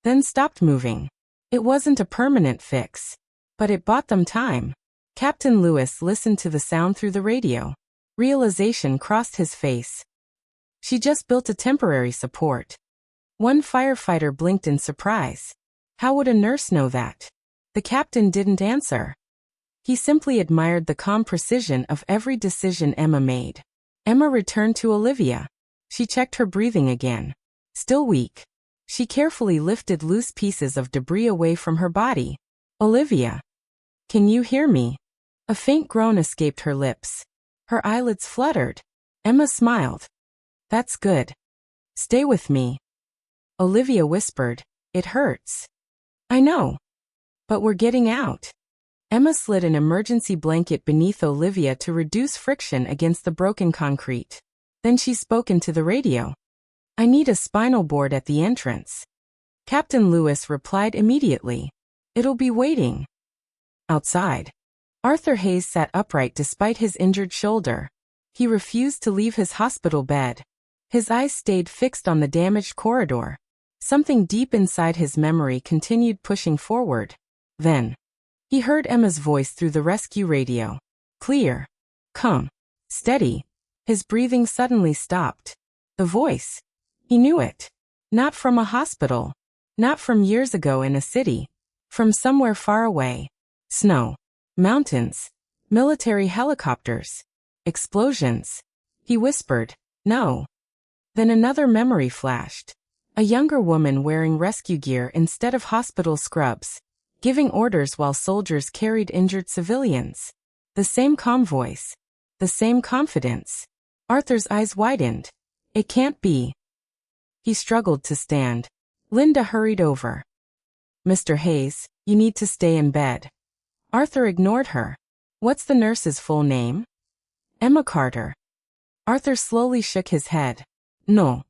then stopped moving. It wasn't a permanent fix, but it bought them time. Captain Lewis listened to the sound through the radio. Realization crossed his face. She just built a temporary support. One firefighter blinked in surprise. How would a nurse know that? The captain didn't answer. He simply admired the calm precision of every decision Emma made. Emma returned to Olivia. She checked her breathing again. Still weak. She carefully lifted loose pieces of debris away from her body. "Olivia, can you hear me?" A faint groan escaped her lips. Her eyelids fluttered. Emma smiled. "That's good. Stay with me." Olivia whispered, "It hurts." "I know. But we're getting out." Emma slid an emergency blanket beneath Olivia to reduce friction against the broken concrete. Then she spoke into the radio. "I need a spinal board at the entrance." Captain Lewis replied immediately. "It'll be waiting." Outside, Arthur Hayes sat upright despite his injured shoulder. He refused to leave his hospital bed. His eyes stayed fixed on the damaged corridor. Something deep inside his memory continued pushing forward. Then, he heard Emma's voice through the rescue radio. Clear. Calm. Steady. His breathing suddenly stopped. The voice. He knew it. Not from a hospital. Not from years ago in a city. From somewhere far away. Snow. Mountains. Military helicopters. Explosions. He whispered, "No." Then another memory flashed. A younger woman wearing rescue gear instead of hospital scrubs, giving orders while soldiers carried injured civilians. The same calm voice. The same confidence. Arthur's eyes widened. It can't be. He struggled to stand. Linda hurried over. "Mr. Hayes, you need to stay in bed." Arthur ignored her. "What's the nurse's full name?" "Emma Carter." Arthur slowly shook his head. "No.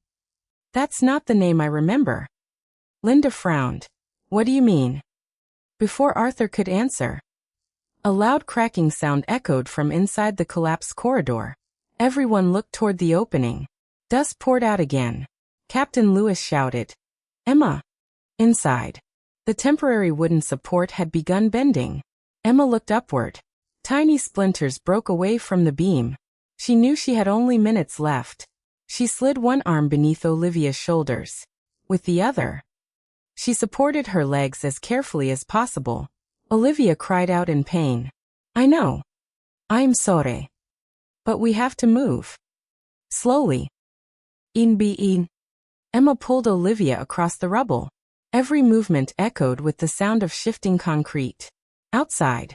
That's not the name I remember." Linda frowned. "What do you mean?" Before Arthur could answer, a loud cracking sound echoed from inside the collapsed corridor. Everyone looked toward the opening. Dust poured out again. Captain Lewis shouted. Emma! Inside. The temporary wooden support had begun bending. Emma looked upward. Tiny splinters broke away from the beam. She knew she had only minutes left. She slid one arm beneath Olivia's shoulders. With the other, she supported her legs as carefully as possible. Olivia cried out in pain. I know. I'm sorry. But we have to move. Slowly. In. Emma pulled Olivia across the rubble. Every movement echoed with the sound of shifting concrete. Outside,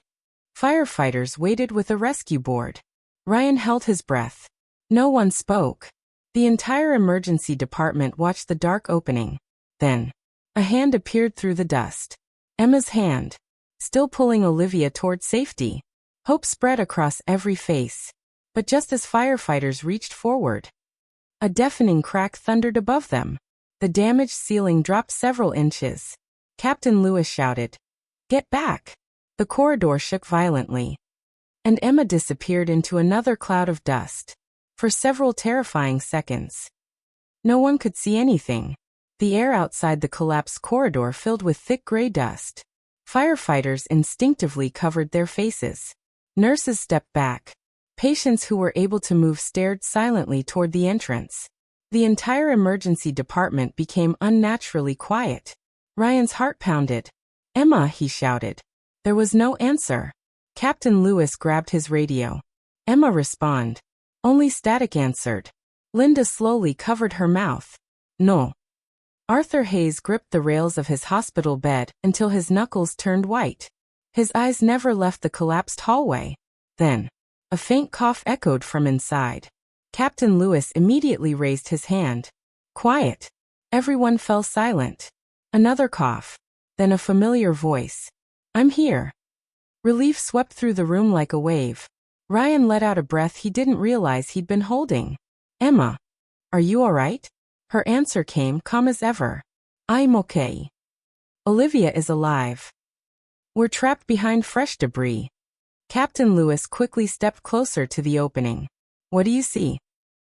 firefighters waited with a rescue board. Ryan held his breath. No one spoke. The entire emergency department watched the dark opening. Then, a hand appeared through the dust. Emma's hand, still pulling Olivia toward safety. Hope spread across every face. But just as firefighters reached forward, a deafening crack thundered above them. The damaged ceiling dropped several inches. Captain Lewis shouted, "Get back!" The corridor shook violently, and Emma disappeared into another cloud of dust. For several terrifying seconds, no one could see anything. The air outside the collapsed corridor filled with thick gray dust. Firefighters instinctively covered their faces. Nurses stepped back. Patients who were able to move stared silently toward the entrance. The entire emergency department became unnaturally quiet. Ryan's heart pounded. "Emma," he shouted. There was no answer. Captain Lewis grabbed his radio. Emma responded. Only static answered. Linda slowly covered her mouth. No. Arthur Hayes gripped the rails of his hospital bed until his knuckles turned white. His eyes never left the collapsed hallway. Then, a faint cough echoed from inside. Captain Lewis immediately raised his hand. Quiet. Everyone fell silent. Another cough. Then a familiar voice. I'm here. Relief swept through the room like a wave. Ryan let out a breath he didn't realize he'd been holding. Emma, are you all right? Her answer came calm as ever. I'm okay. Olivia is alive. We're trapped behind fresh debris. Captain Lewis quickly stepped closer to the opening. What do you see?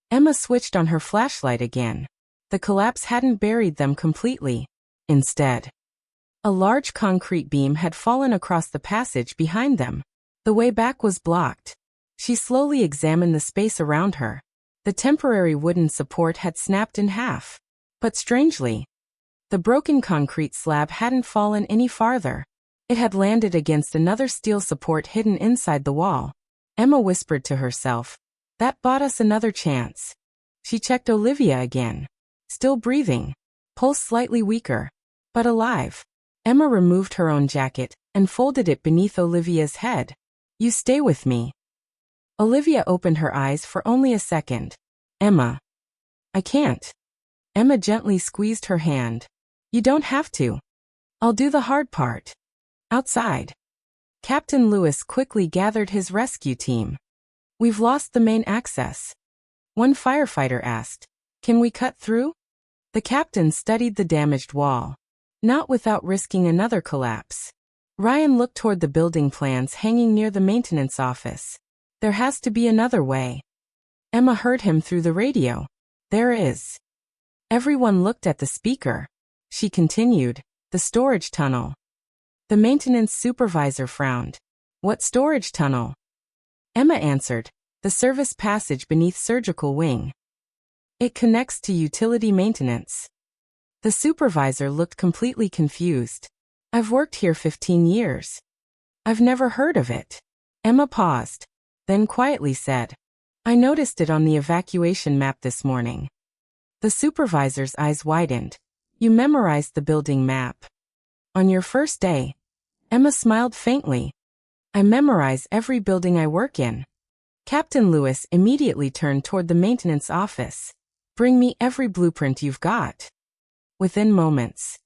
Emma switched on her flashlight again. The collapse hadn't buried them completely. Instead, a large concrete beam had fallen across the passage behind them. The way back was blocked. She slowly examined the space around her. The temporary wooden support had snapped in half. But strangely, the broken concrete slab hadn't fallen any farther. It had landed against another steel support hidden inside the wall. Emma whispered to herself, "That bought us another chance." She checked Olivia again. Still breathing, pulse slightly weaker, but alive. Emma removed her own jacket and folded it beneath Olivia's head. You stay with me. Olivia opened her eyes for only a second. Emma. I can't. Emma gently squeezed her hand. You don't have to. I'll do the hard part. Outside, Captain Lewis quickly gathered his rescue team. We've lost the main access. One firefighter asked, Can we cut through? The captain studied the damaged wall. Not without risking another collapse. Ryan looked toward the building plans hanging near the maintenance office. There has to be another way. Emma heard him through the radio. There is. Everyone looked at the speaker. She continued, the storage tunnel. The maintenance supervisor frowned. What storage tunnel? Emma answered, the service passage beneath surgical wing. It connects to utility maintenance. The supervisor looked completely confused. I've worked here 15 years. I've never heard of it. Emma paused, then quietly said, I noticed it on the evacuation map this morning. The supervisor's eyes widened. You memorized the building map. On your first day, Emma smiled faintly. I memorize every building I work in. Captain Lewis immediately turned toward the maintenance office. Bring me every blueprint you've got. Within moments,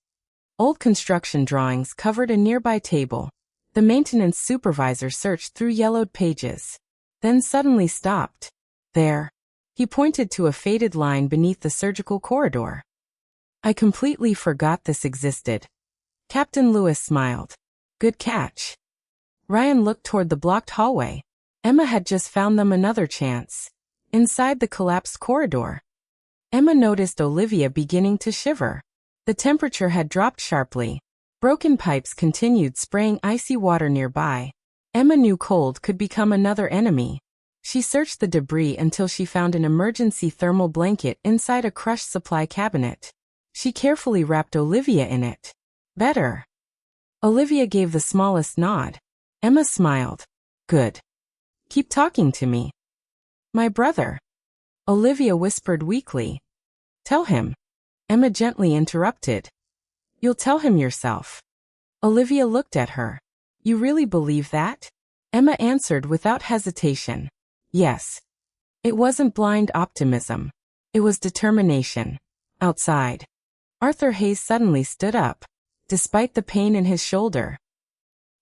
old construction drawings covered a nearby table. The maintenance supervisor searched through yellowed pages, then suddenly stopped. There. He pointed to a faded line beneath the surgical corridor. I completely forgot this existed. Captain Lewis smiled. Good catch. Ryan looked toward the blocked hallway. Emma had just found them another chance. Inside the collapsed corridor. Emma noticed Olivia beginning to shiver. The temperature had dropped sharply. Broken pipes continued spraying icy water nearby. Emma knew cold could become another enemy. She searched the debris until she found an emergency thermal blanket inside a crushed supply cabinet. She carefully wrapped Olivia in it. Better. Olivia gave the smallest nod. Emma smiled. Good. Keep talking to me. My brother. Olivia whispered weakly. Tell him. Emma gently interrupted. You'll tell him yourself. Olivia looked at her. You really believe that? Emma answered without hesitation. Yes. It wasn't blind optimism. It was determination. Outside. Arthur Hayes suddenly stood up, despite the pain in his shoulder.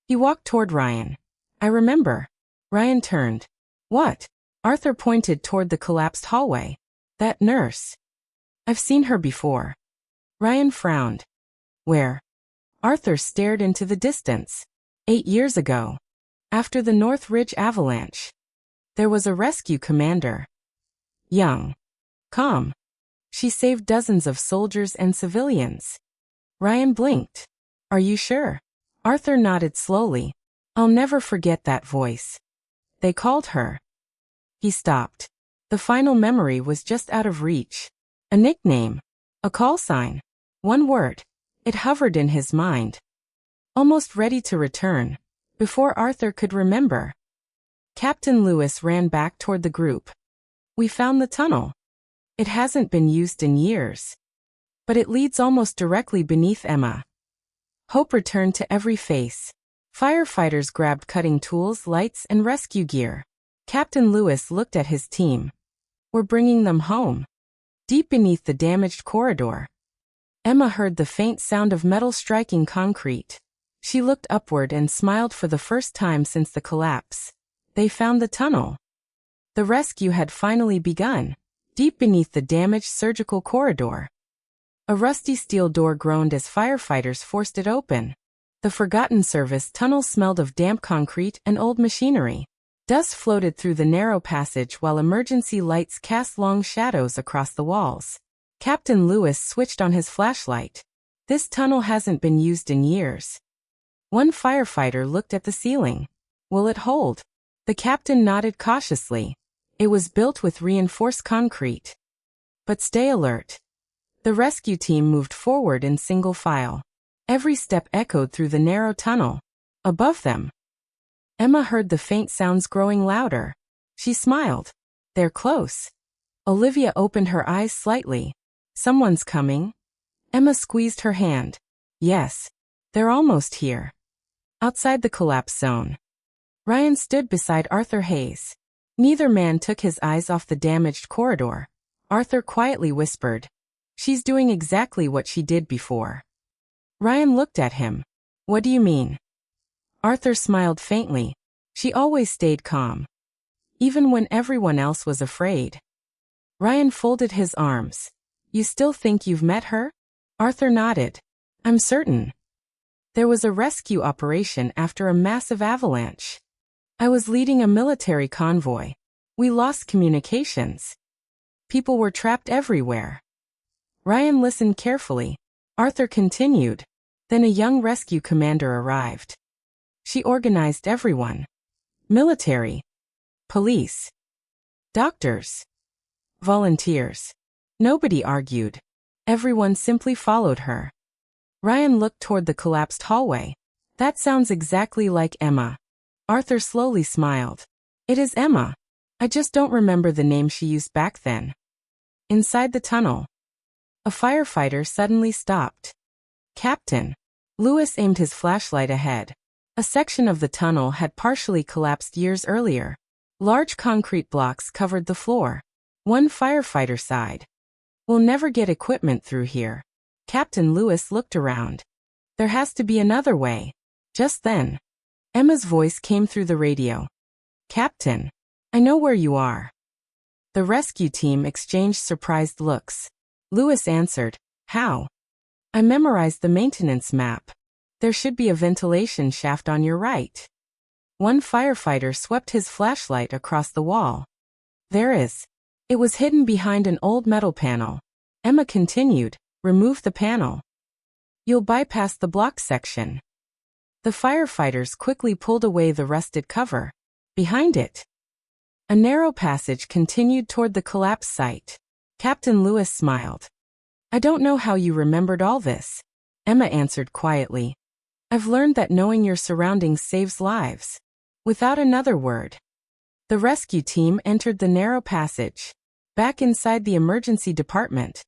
He walked toward Ryan. I remember. Ryan turned. What? Arthur pointed toward the collapsed hallway. That nurse. I've seen her before. Ryan frowned. Where? Arthur stared into the distance. 8 years ago. After the North Ridge avalanche. There was a rescue commander. Young. Calm. She saved dozens of soldiers and civilians. Ryan blinked. Are you sure? Arthur nodded slowly. I'll never forget that voice. They called her. He stopped. The final memory was just out of reach. A nickname. A call sign. One word. It hovered in his mind. Almost ready to return. Before Arthur could remember. Captain Lewis ran back toward the group. We found the tunnel. It hasn't been used in years. But it leads almost directly beneath Emma. Hope returned to every face. Firefighters grabbed cutting tools, lights, and rescue gear. Captain Lewis looked at his team. We're bringing them home. Deep beneath the damaged corridor. Emma heard the faint sound of metal striking concrete. She looked upward and smiled for the first time since the collapse. They found the tunnel. The rescue had finally begun. Deep beneath the damaged surgical corridor. A rusty steel door groaned as firefighters forced it open. The forgotten service tunnel smelled of damp concrete and old machinery. Dust floated through the narrow passage while emergency lights cast long shadows across the walls. Captain Lewis switched on his flashlight. This tunnel hasn't been used in years. One firefighter looked at the ceiling. Will it hold? The captain nodded cautiously. It was built with reinforced concrete. But stay alert. The rescue team moved forward in single file. Every step echoed through the narrow tunnel. Above them. Emma heard the faint sounds growing louder. She smiled. They're close. Olivia opened her eyes slightly. Someone's coming. Emma squeezed her hand. Yes. They're almost here. Outside the collapse zone. Ryan stood beside Arthur Hayes. Neither man took his eyes off the damaged corridor. Arthur quietly whispered. She's doing exactly what she did before. Ryan looked at him. What do you mean? Arthur smiled faintly. She always stayed calm. Even when everyone else was afraid. Ryan folded his arms. You still think you've met her? Arthur nodded. I'm certain. There was a rescue operation after a massive avalanche. I was leading a military convoy. We lost communications. People were trapped everywhere. Ryan listened carefully. Arthur continued. Then a young rescue commander arrived. She organized everyone. Military. Police. Doctors. Volunteers. Nobody argued. Everyone simply followed her. Ryan looked toward the collapsed hallway. That sounds exactly like Emma. Arthur slowly smiled. It is Emma. I just don't remember the name she used back then. Inside the tunnel. A firefighter suddenly stopped. Captain. Lewis aimed his flashlight ahead. A section of the tunnel had partially collapsed years earlier. Large concrete blocks covered the floor. One firefighter sighed. We'll never get equipment through here. Captain Lewis looked around. There has to be another way. Just then. Emma's voice came through the radio. Captain. I know where you are. The rescue team exchanged surprised looks. Lewis answered. How? I memorized the maintenance map. There should be a ventilation shaft on your right. One firefighter swept his flashlight across the wall. There is. It was hidden behind an old metal panel. Emma continued, "Remove the panel. You'll bypass the block section." The firefighters quickly pulled away the rusted cover. Behind it, a narrow passage continued toward the collapse site. Captain Lewis smiled. "I don't know how you remembered all this," Emma answered quietly. "I've learned that knowing your surroundings saves lives." Without another word, the rescue team entered the narrow passage. Back inside the emergency department,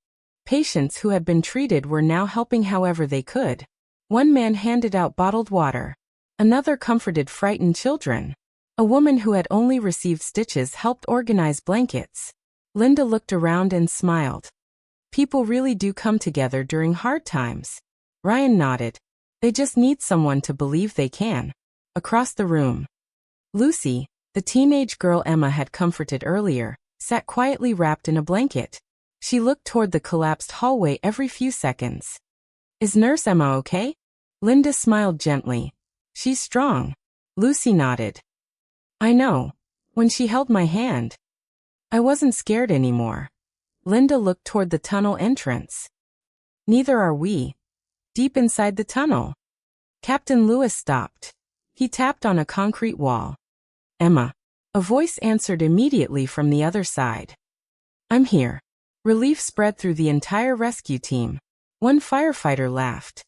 patients who had been treated were now helping however they could. One man handed out bottled water. Another comforted frightened children. A woman who had only received stitches helped organize blankets. Linda looked around and smiled. People really do come together during hard times. Ryan nodded. They just need someone to believe they can. Across the room, Lucy, the teenage girl Emma had comforted earlier, sat quietly wrapped in a blanket. She looked toward the collapsed hallway every few seconds. "Is Nurse Emma okay?" Linda smiled gently. "She's strong." Lucy nodded. "I know. When she held my hand, I wasn't scared anymore." Linda looked toward the tunnel entrance. "Neither are we." Deep inside the tunnel, Captain Lewis stopped. He tapped on a concrete wall. "Emma." A voice answered immediately from the other side. "I'm here." Relief spread through the entire rescue team. One firefighter laughed.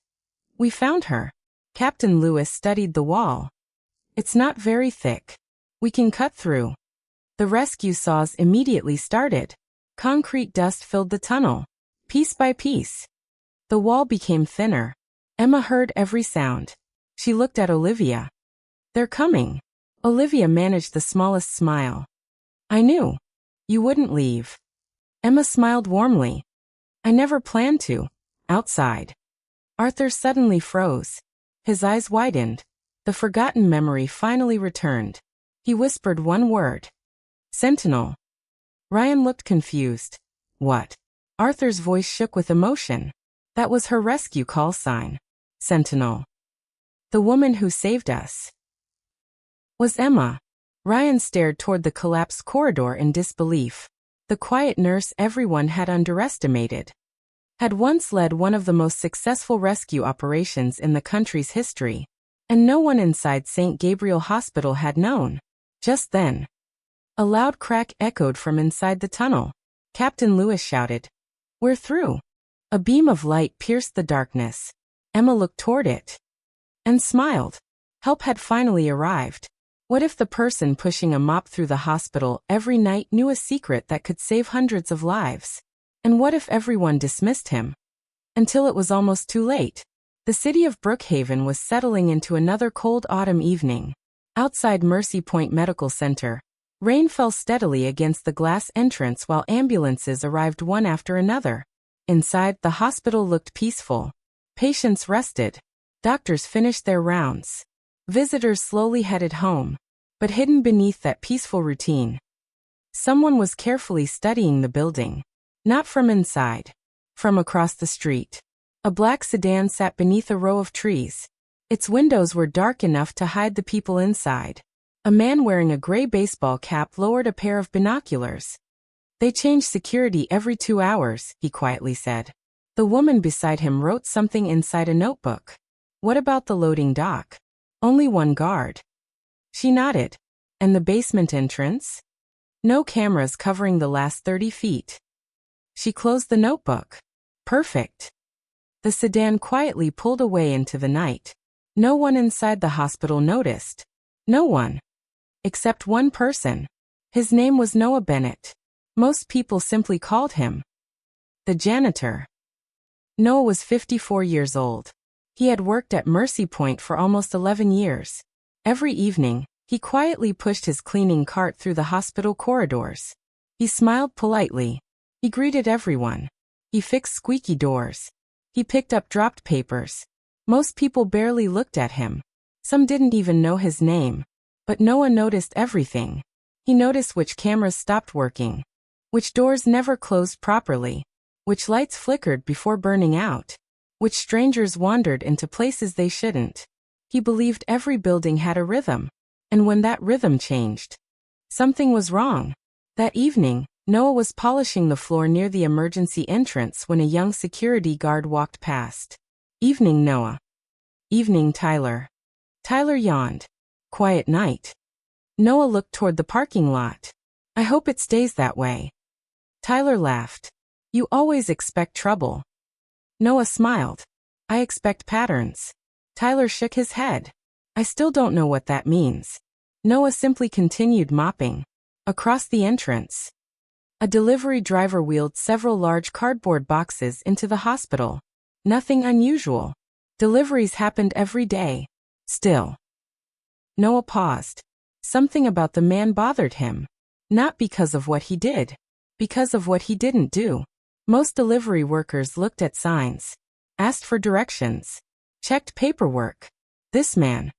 "We found her." Captain Lewis studied the wall. "It's not very thick. We can cut through." The rescue saws immediately started. Concrete dust filled the tunnel. Piece by piece, the wall became thinner. Emma heard every sound. She looked at Olivia. "They're coming." Olivia managed the smallest smile. "I knew. You wouldn't leave." Emma smiled warmly. "I never planned to." Outside, Arthur suddenly froze. His eyes widened. The forgotten memory finally returned. He whispered one word. "Sentinel." Ryan looked confused. "What?" Arthur's voice shook with emotion. "That was her rescue call sign. Sentinel. The woman who saved us was Emma." Ryan stared toward the collapsed corridor in disbelief. The quiet nurse everyone had underestimated had once led one of the most successful rescue operations in the country's history, and no one inside St. Gabriel Hospital had known. Just then, a loud crack echoed from inside the tunnel. Captain Lewis shouted, "We're through." A beam of light pierced the darkness. Emma looked toward it and smiled. Help had finally arrived. What if the person pushing a mop through the hospital every night knew a secret that could save hundreds of lives? And what if everyone dismissed him? Until it was almost too late. The city of Brookhaven was settling into another cold autumn evening. Outside Mercy Point Medical Center, rain fell steadily against the glass entrance while ambulances arrived one after another. Inside, the hospital looked peaceful. Patients rested. Doctors finished their rounds. Visitors slowly headed home. But hidden beneath that peaceful routine, someone was carefully studying the building. Not from inside. From across the street. A black sedan sat beneath a row of trees. Its windows were dark enough to hide the people inside. A man wearing a gray baseball cap lowered a pair of binoculars. "They change security every 2 hours," he quietly said. The woman beside him wrote something inside a notebook. "What about the loading dock?" "Only one guard." She nodded. "And the basement entrance?" "No cameras covering the last 30 feet. She closed the notebook. "Perfect." The sedan quietly pulled away into the night. No one inside the hospital noticed. No one. Except one person. His name was Noah Bennett. Most people simply called him the janitor. Noah was 54 years old. He had worked at Mercy Point for almost 11 years. Every evening, he quietly pushed his cleaning cart through the hospital corridors. He smiled politely. He greeted everyone. He fixed squeaky doors. He picked up dropped papers. Most people barely looked at him. Some didn't even know his name. But Noah noticed everything. He noticed which cameras stopped working, which doors never closed properly, which lights flickered before burning out, which strangers wandered into places they shouldn't. He believed every building had a rhythm, and when that rhythm changed, something was wrong. That evening, Noah was polishing the floor near the emergency entrance when a young security guard walked past. "Evening, Noah." "Evening, Tyler." Tyler yawned. "Quiet night." Noah looked toward the parking lot. "I hope it stays that way." Tyler laughed. "You always expect trouble." Noah smiled. "I expect patterns." Tyler shook his head. "I still don't know what that means." Noah simply continued mopping. Across the entrance, a delivery driver wheeled several large cardboard boxes into the hospital. Nothing unusual. Deliveries happened every day. Still, Noah paused. Something about the man bothered him. Not because of what he did. Because of what he didn't do. Most delivery workers looked at signs, asked for directions, checked paperwork. This man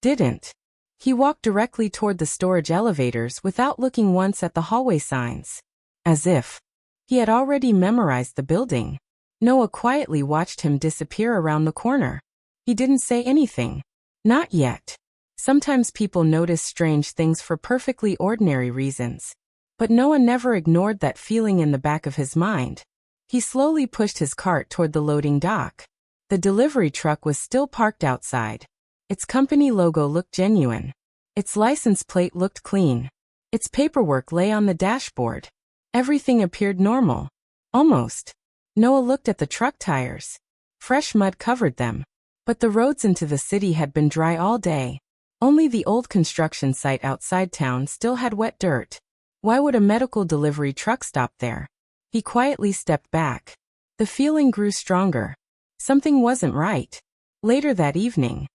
didn't. He walked directly toward the storage elevators without looking once at the hallway signs. As if he had already memorized the building. Noah quietly watched him disappear around the corner. He didn't say anything. Not yet. Sometimes people notice strange things for perfectly ordinary reasons. But Noah never ignored that feeling in the back of his mind. He slowly pushed his cart toward the loading dock. The delivery truck was still parked outside. Its company logo looked genuine. Its license plate looked clean. Its paperwork lay on the dashboard. Everything appeared normal. Almost. Noah looked at the truck tires. Fresh mud covered them. But the roads into the city had been dry all day. Only the old construction site outside town still had wet dirt. Why would a medical delivery truck stop there? He quietly stepped back. The feeling grew stronger. Something wasn't right. Later that evening,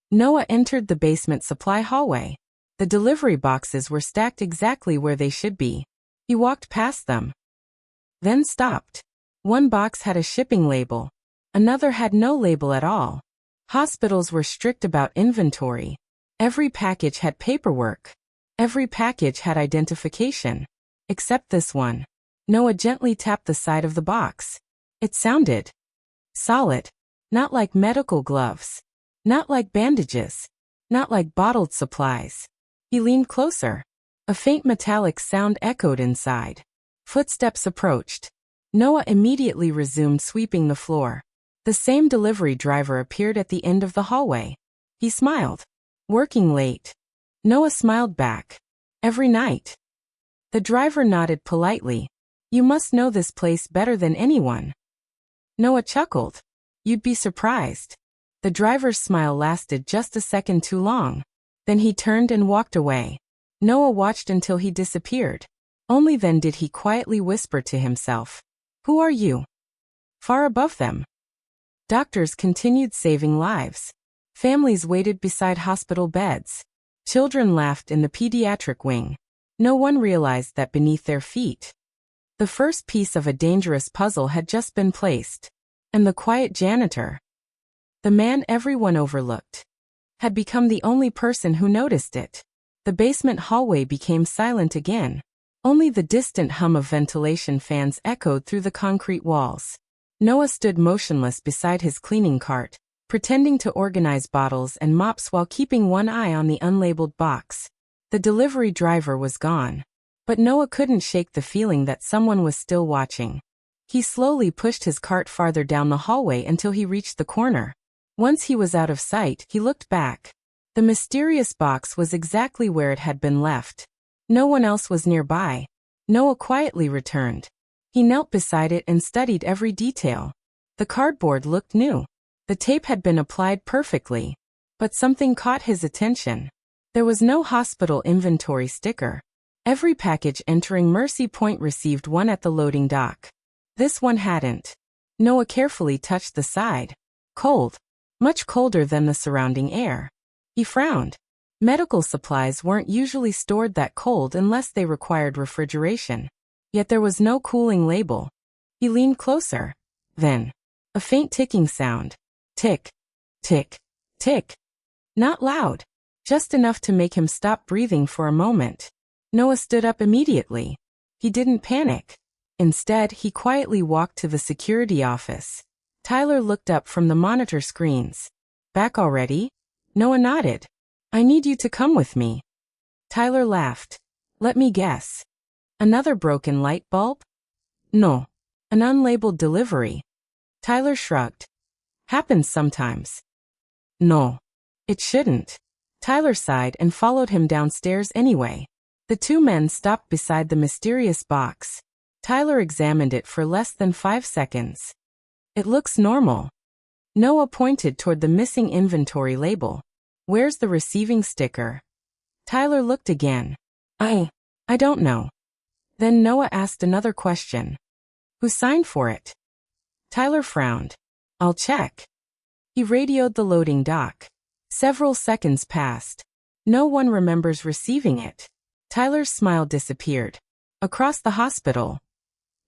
Noah entered the basement supply hallway. The delivery boxes were stacked exactly where they should be. He walked past them, then stopped. One box had a shipping label. Another had no label at all. Hospitals were strict about inventory. Every package had paperwork. Every package had identification. Except this one. Noah gently tapped the side of the box. It sounded solid. Not like medical gloves. Not like bandages. Not like bottled supplies. He leaned closer. A faint metallic sound echoed inside. Footsteps approached. Noah immediately resumed sweeping the floor. The same delivery driver appeared at the end of the hallway. He smiled. "Working late?" Noah smiled back. "Every night." The driver nodded politely. "You must know this place better than anyone." Noah chuckled. "You'd be surprised." The driver's smile lasted just a second too long. Then he turned and walked away. Noah watched until he disappeared. Only then did he quietly whisper to himself, "Who are you?" Far above them, doctors continued saving lives. Families waited beside hospital beds. Children laughed in the pediatric wing. No one realized that beneath their feet, the first piece of a dangerous puzzle had just been placed. And the quiet janitor, the man everyone overlooked, had become the only person who noticed it. The basement hallway became silent again. Only the distant hum of ventilation fans echoed through the concrete walls. Noah stood motionless beside his cleaning cart, pretending to organize bottles and mops while keeping one eye on the unlabeled box. The delivery driver was gone. But Noah couldn't shake the feeling that someone was still watching. He slowly pushed his cart farther down the hallway until he reached the corner. Once he was out of sight, he looked back. The mysterious box was exactly where it had been left. No one else was nearby. Noah quietly returned. He knelt beside it and studied every detail. The cardboard looked new. The tape had been applied perfectly. But something caught his attention. There was no hospital inventory sticker. Every package entering Mercy Point received one at the loading dock. This one hadn't. Noah carefully touched the side. Cold. Much colder than the surrounding air. He frowned. Medical supplies weren't usually stored that cold unless they required refrigeration. Yet there was no cooling label. He leaned closer. Then, a faint ticking sound. Tick. Tick. Tick. Not loud. Just enough to make him stop breathing for a moment. Noah stood up immediately. He didn't panic. Instead, he quietly walked to the security office. Tyler looked up from the monitor screens. Back already? Noah nodded. I need you to come with me. Tyler laughed. Let me guess. Another broken light bulb? No. An unlabeled delivery. Tyler shrugged. Happens sometimes. No. It shouldn't. Tyler sighed and followed him downstairs anyway. The two men stopped beside the mysterious box. Tyler examined it for less than 5 seconds. It looks normal. Noah pointed toward the missing inventory label. Where's the receiving sticker? Tyler looked again. I don't know. Then Noah asked another question. Who signed for it? Tyler frowned. I'll check. He radioed the loading dock. Several seconds passed. No one remembers receiving it. Tyler's smile disappeared. Across the hospital,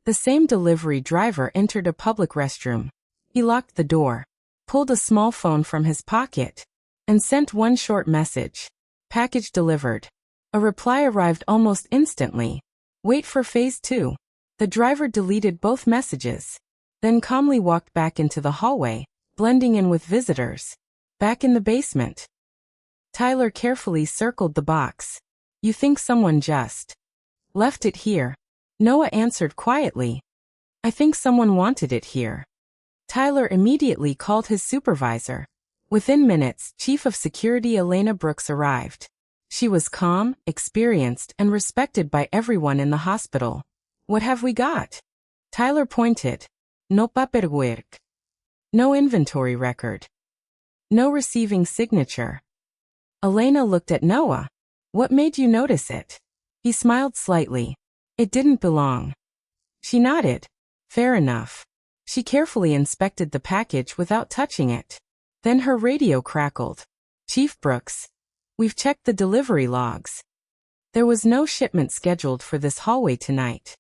the same delivery driver entered a public restroom. He locked the door, pulled a small phone from his pocket, and sent one short message. Package delivered. A reply arrived almost instantly. Wait for phase 2. The driver deleted both messages, then calmly walked back into the hallway, blending in with visitors. Back in the basement, Tyler carefully circled the box. You think someone just left it here? Noah answered quietly. I think someone wanted it here. Tyler immediately called his supervisor. Within minutes, Chief of Security Elena Brooks arrived. She was calm, experienced, and respected by everyone in the hospital. What have we got? Tyler pointed. No paperwork. No inventory record. No receiving signature. Elena looked at Noah. What made you notice it? He smiled slightly. It didn't belong. She nodded. Fair enough. She carefully inspected the package without touching it. Then her radio crackled. Chief Brooks. We've checked the delivery logs. There was no shipment scheduled for this hallway tonight.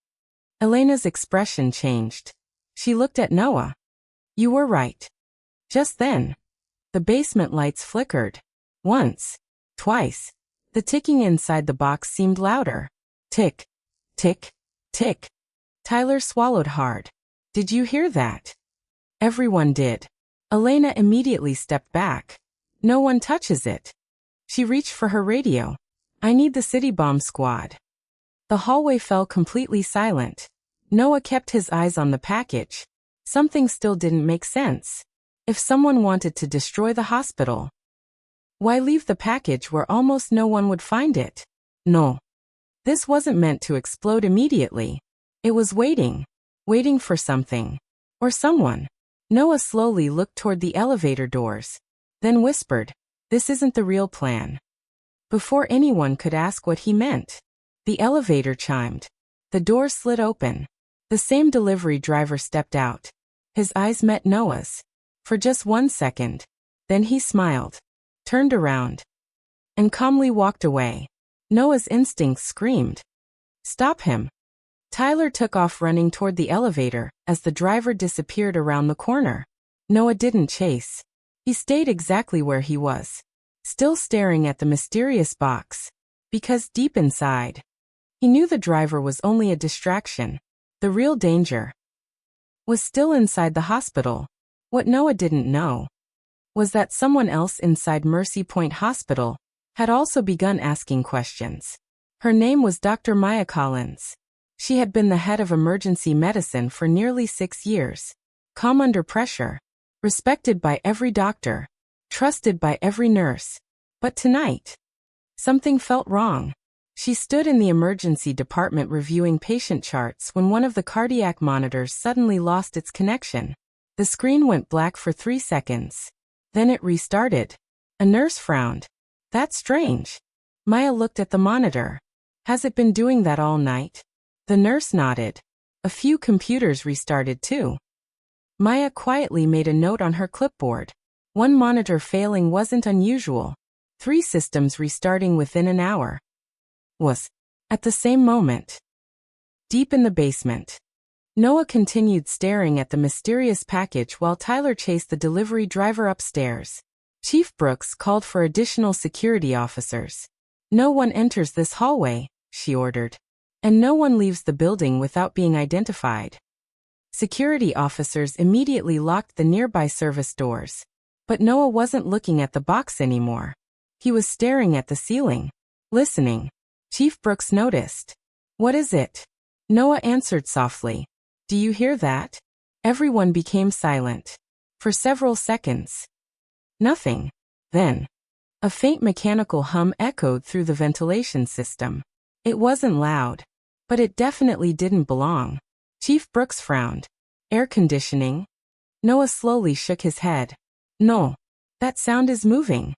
Elena's expression changed. She looked at Noah. You were right. Just then, the basement lights flickered. Once. Twice. The ticking inside the box seemed louder. Tick. Tick. Tick. Tyler swallowed hard. Did you hear that? Everyone did. Elena immediately stepped back. No one touches it. She reached for her radio. I need the city bomb squad. The hallway fell completely silent. Noah kept his eyes on the package. Something still didn't make sense. If someone wanted to destroy the hospital, why leave the package where almost no one would find it? No. This wasn't meant to explode immediately. It was waiting for something. Or someone. Noah slowly looked toward the elevator doors. Then whispered, this isn't the real plan. Before anyone could ask what he meant, the elevator chimed. The door slid open. The same delivery driver stepped out. His eyes met Noah's. For just 1 second. Then he smiled, turned around, and calmly walked away. Noah's instincts screamed. Stop him. Tyler took off running toward the elevator as the driver disappeared around the corner. Noah didn't chase. He stayed exactly where he was, still staring at the mysterious box, because deep inside, he knew the driver was only a distraction. The real danger was still inside the hospital. What Noah didn't know was that someone else inside Mercy Point Hospital had also begun asking questions. Her name was Dr. Maya Collins. She had been the head of emergency medicine for nearly 6 years. Calm under pressure, respected by every doctor, trusted by every nurse. But tonight, something felt wrong. She stood in the emergency department reviewing patient charts when one of the cardiac monitors suddenly lost its connection. The screen went black for 3 seconds. Then it restarted. A nurse frowned. That's strange. Maya looked at the monitor. Has it been doing that all night? The nurse nodded. A few computers restarted too. Maya quietly made a note on her clipboard. One monitor failing wasn't unusual. 3 systems restarting within an hour. Was. At the same moment, deep in the basement, Noah continued staring at the mysterious package while Tyler chased the delivery driver upstairs. Chief Brooks called for additional security officers. No one enters this hallway, she ordered. And no one leaves the building without being identified. Security officers immediately locked the nearby service doors. But Noah wasn't looking at the box anymore. He was staring at the ceiling. Listening. Chief Brooks noticed. What is it? Noah answered softly. Do you hear that? Everyone became silent. For several seconds. Nothing. Then, a faint mechanical hum echoed through the ventilation system. It wasn't loud, but it definitely didn't belong. Chief Brooks frowned. Air conditioning? Noah slowly shook his head. No. That sound is moving.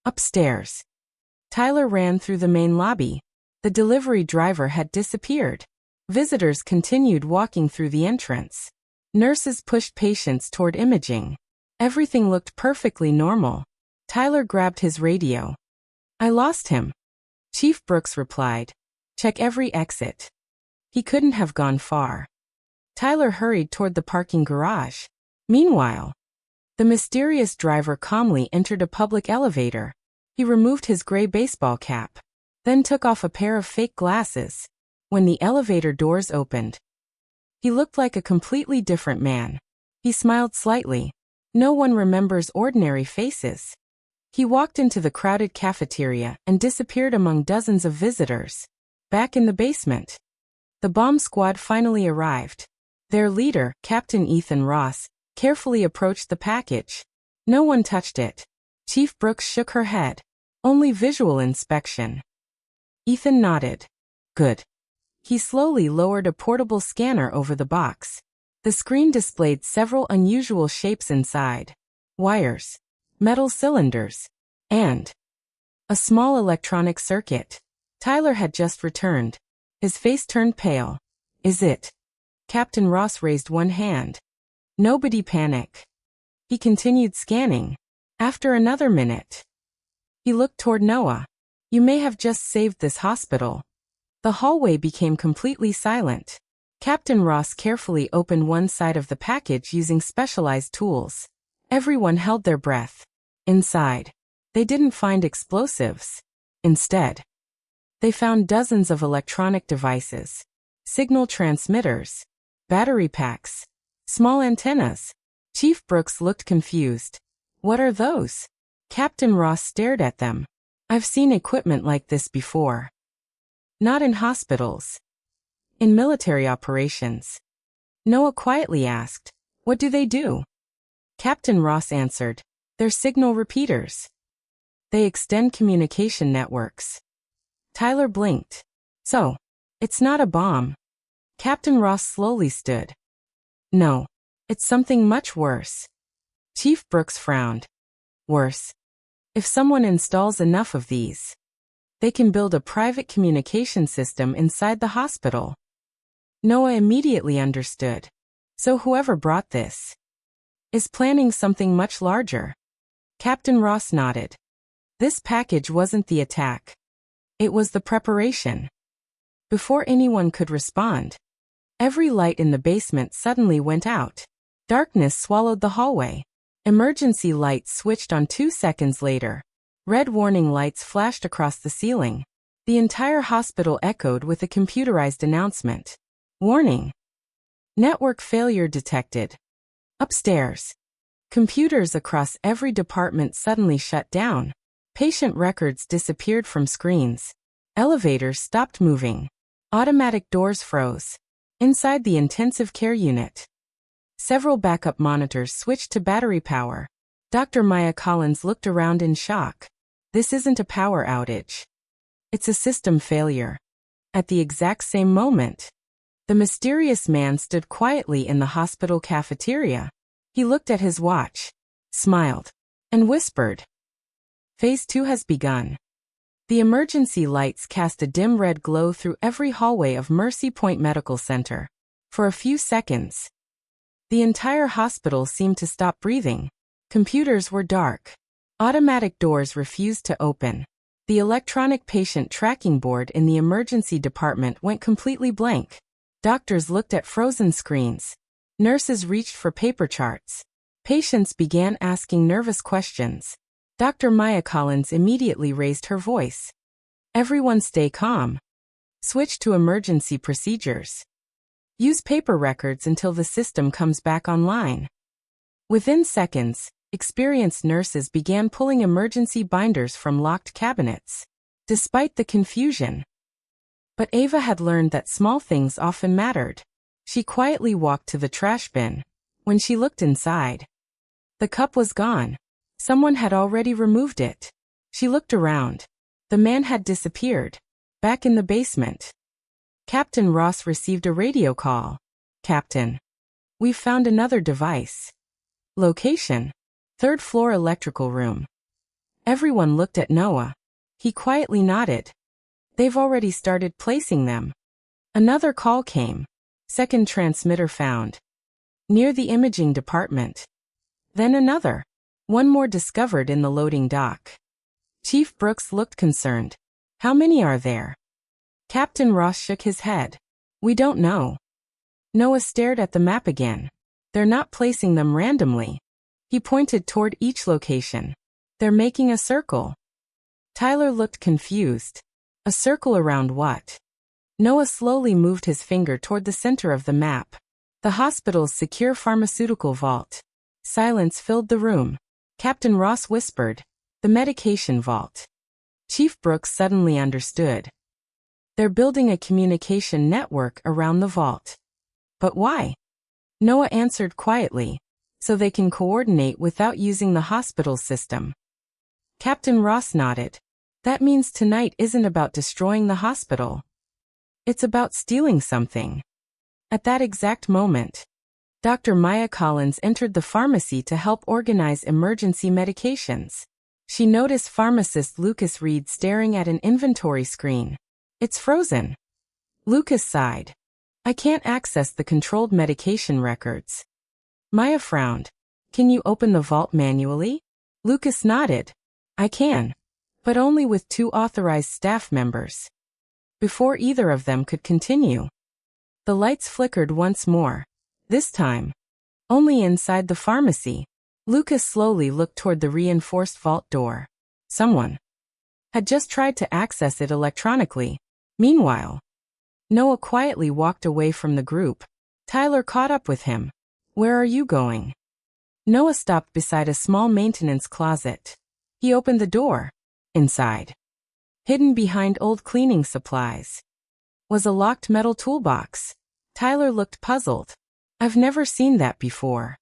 Upstairs. Tyler ran through the main lobby. The delivery driver had disappeared. Visitors continued walking through the entrance. Nurses pushed patients toward imaging. Everything looked perfectly normal. Tyler grabbed his radio. I lost him. Chief Brooks replied. Check every exit. He couldn't have gone far. Tyler hurried toward the parking garage. Meanwhile, the mysterious driver calmly entered a public elevator. He removed his gray baseball cap, then took off a pair of fake glasses. When the elevator doors opened, he looked like a completely different man. He smiled slightly. No one remembers ordinary faces. He walked into the crowded cafeteria and disappeared among dozens of visitors. Back in the basement, the bomb squad finally arrived. Their leader, Captain Ethan Ross, carefully approached the package. No one touched it. Chief Brooks shook her head. Only visual inspection. Ethan nodded. Good. He slowly lowered a portable scanner over the box. The screen displayed several unusual shapes inside. Wires, metal cylinders, and a small electronic circuit. Tyler had just returned. His face turned pale. Is it? Captain Ross raised one hand. Nobody panic. He continued scanning. After another minute, he looked toward Noah. You may have just saved this hospital. The hallway became completely silent. Captain Ross carefully opened one side of the package using specialized tools. Everyone held their breath. Inside, they didn't find explosives. Instead, they found dozens of electronic devices, signal transmitters, battery packs, small antennas. Chief Brooks looked confused. What are those? Captain Ross stared at them. I've seen equipment like this before. Not in hospitals. In military operations. Noah quietly asked, what do they do? Captain Ross answered, they're signal repeaters. They extend communication networks. Tyler blinked. So, it's not a bomb. Captain Ross slowly stood. No, it's something much worse. Chief Brooks frowned. Worse. If someone installs enough of these, they can build a private communication system inside the hospital. Noah immediately understood. So whoever brought this is planning something much larger. Captain Ross nodded. This package wasn't the attack. It was the preparation. Before anyone could respond, every light in the basement suddenly went out. Darkness swallowed the hallway. Emergency lights switched on 2 seconds later. Red warning lights flashed across the ceiling. The entire hospital echoed with a computerized announcement. Warning. Network failure detected. Upstairs. Computers across every department suddenly shut down. Patient records disappeared from screens. Elevators stopped moving. Automatic doors froze. Inside the intensive care unit, several backup monitors switched to battery power. Dr. Maya Collins looked around in shock. This isn't a power outage. It's a system failure. At the exact same moment, the mysterious man stood quietly in the hospital cafeteria. He looked at his watch, smiled, and whispered, Phase 2 has begun. The emergency lights cast a dim red glow through every hallway of Mercy Point Medical Center. For a few seconds, the entire hospital seemed to stop breathing. Computers were dark. Automatic doors refused to open. The electronic patient tracking board in the emergency department went completely blank. Doctors looked at frozen screens. Nurses reached for paper charts. Patients began asking nervous questions. Dr. Maya Collins immediately raised her voice. Everyone stay calm. Switch to emergency procedures. Use paper records until the system comes back online. Within seconds, experienced nurses began pulling emergency binders from locked cabinets. Despite the confusion, But Ava had learned that small things often mattered. She quietly walked to the trash bin. When she looked inside, the cup was gone. Someone had already removed it. She looked around. The man had disappeared. Back in the basement. Captain Ross received a radio call. Captain. We've found another device. Location. Third floor electrical room. Everyone looked at Noah. He quietly nodded. They've already started placing them. Another call came. Second transmitter found. Near the imaging department. Then another. One more discovered in the loading dock. Chief Brooks looked concerned. How many are there? Captain Ross shook his head. We don't know. Noah stared at the map again. They're not placing them randomly. He pointed toward each location. They're making a circle. Tyler looked confused. A circle around what? Noah slowly moved his finger toward the center of the map. The hospital's secure pharmaceutical vault. Silence filled the room. Captain Ross whispered, the medication vault. Chief Brooks suddenly understood. They're building a communication network around the vault. But why? Noah answered quietly, so they can coordinate without using the hospital system. Captain Ross nodded. That means tonight isn't about destroying the hospital. It's about stealing something. At that exact moment, Dr. Maya Collins entered the pharmacy to help organize emergency medications. She noticed pharmacist Lucas Reed staring at an inventory screen. It's frozen. Lucas sighed. I can't access the controlled medication records. Maya frowned. Can you open the vault manually? Lucas nodded. I can. But only with 2 authorized staff members. Before either of them could continue, the lights flickered once more. This time, only inside the pharmacy. Lucas slowly looked toward the reinforced vault door. Someone had just tried to access it electronically. Meanwhile, Noah quietly walked away from the group. Tyler caught up with him. Where are you going? Noah stopped beside a small maintenance closet. He opened the door. Inside, hidden behind old cleaning supplies, was a locked metal toolbox. Tyler looked puzzled. I've never seen that before.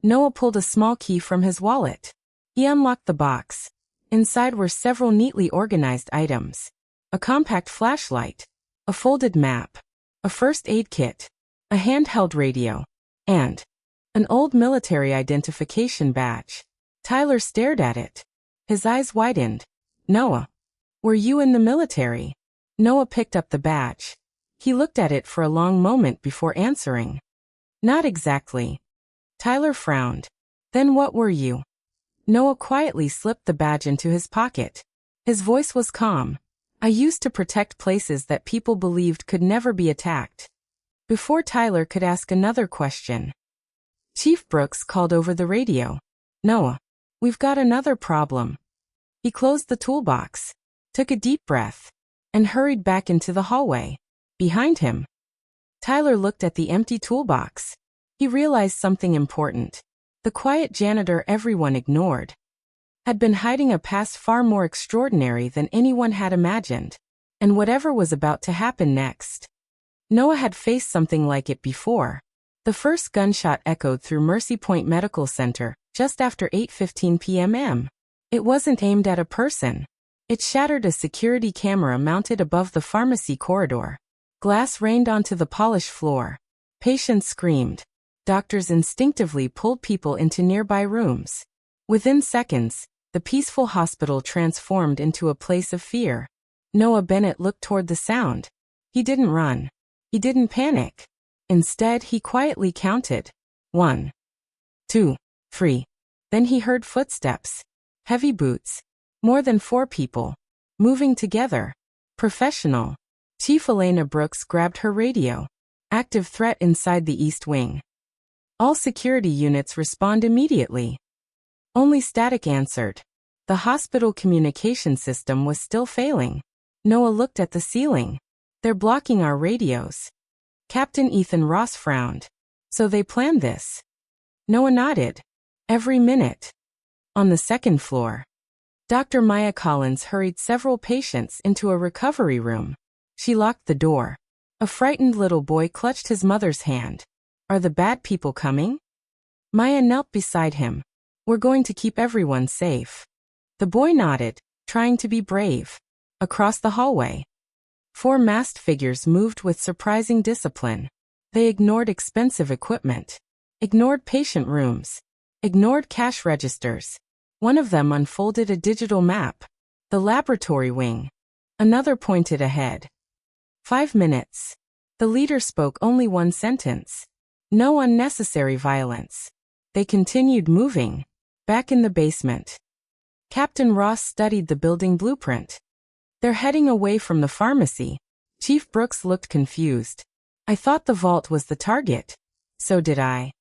Noah pulled a small key from his wallet. He unlocked the box. Inside were several neatly organized items. A compact flashlight, a folded map, a first aid kit, a handheld radio, and an old military identification badge. Tyler stared at it. His eyes widened. Noah, were you in the military? Noah picked up the badge. He looked at it for a long moment before answering. Not exactly. Tyler frowned. Then what were you? Noah quietly slipped the badge into his pocket. His voice was calm. I used to protect places that people believed could never be attacked. Before Tyler could ask another question, Chief Brooks called over the radio. Noah, we've got another problem. He closed the toolbox, took a deep breath, and hurried back into the hallway. Behind him, Tyler looked at the empty toolbox. He realized something important. The quiet janitor everyone ignored had been hiding a past far more extraordinary than anyone had imagined. And whatever was about to happen next, Noah had faced something like it before. The first gunshot echoed through Mercy Point Medical Center just after 8:15 p.m. It wasn't aimed at a person. It shattered a security camera mounted above the pharmacy corridor. Glass rained onto the polished floor. Patients screamed. Doctors instinctively pulled people into nearby rooms. Within seconds, the peaceful hospital transformed into a place of fear. Noah Bennett looked toward the sound. He didn't run. He didn't panic. Instead, he quietly counted. 1, 2, 3. Then he heard footsteps. Heavy boots. More than 4 people. Moving together. Professional. Chief Elena Brooks grabbed her radio. Active threat inside the East Wing. All security units respond immediately. Only static answered. The hospital communication system was still failing. Noah looked at the ceiling. They're blocking our radios. Captain Ethan Ross frowned. So they planned this. Noah nodded. Every minute. On the second floor, Dr. Maya Collins hurried several patients into a recovery room. She locked the door. A frightened little boy clutched his mother's hand. Are the bad people coming? Maya knelt beside him. We're going to keep everyone safe. The boy nodded, trying to be brave. Across the hallway, 4 masked figures moved with surprising discipline. They ignored expensive equipment, ignored patient rooms, ignored cash registers. One of them unfolded a digital map. The laboratory wing. Another pointed ahead. 5 minutes. The leader spoke only one sentence. No unnecessary violence. They continued moving. Back in the basement, Captain Ross studied the building blueprint. They're heading away from the pharmacy. Chief Brooks looked confused. I thought the vault was the target. So did I.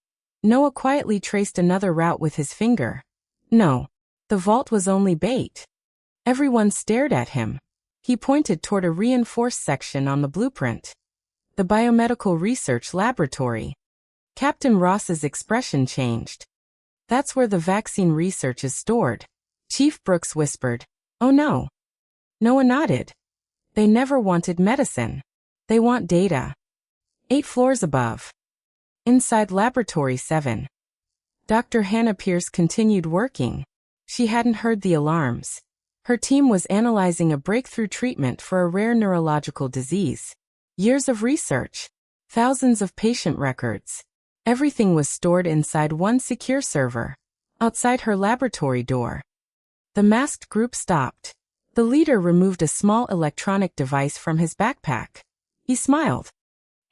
Noah quietly traced another route with his finger. No. The vault was only bait. Everyone stared at him. He pointed toward a reinforced section on the blueprint. The biomedical research laboratory. Captain Ross's expression changed. That's where the vaccine research is stored. Chief Brooks whispered, "Oh no." Noah nodded. They never wanted medicine. They want data. 8 floors above. Inside Laboratory 7. Dr. Hannah Pierce continued working. She hadn't heard the alarms. Her team was analyzing a breakthrough treatment for a rare neurological disease. Years of research. Thousands of patient records. Everything was stored inside one secure server. Outside her laboratory door. The masked group stopped. The leader removed a small electronic device from his backpack. He smiled.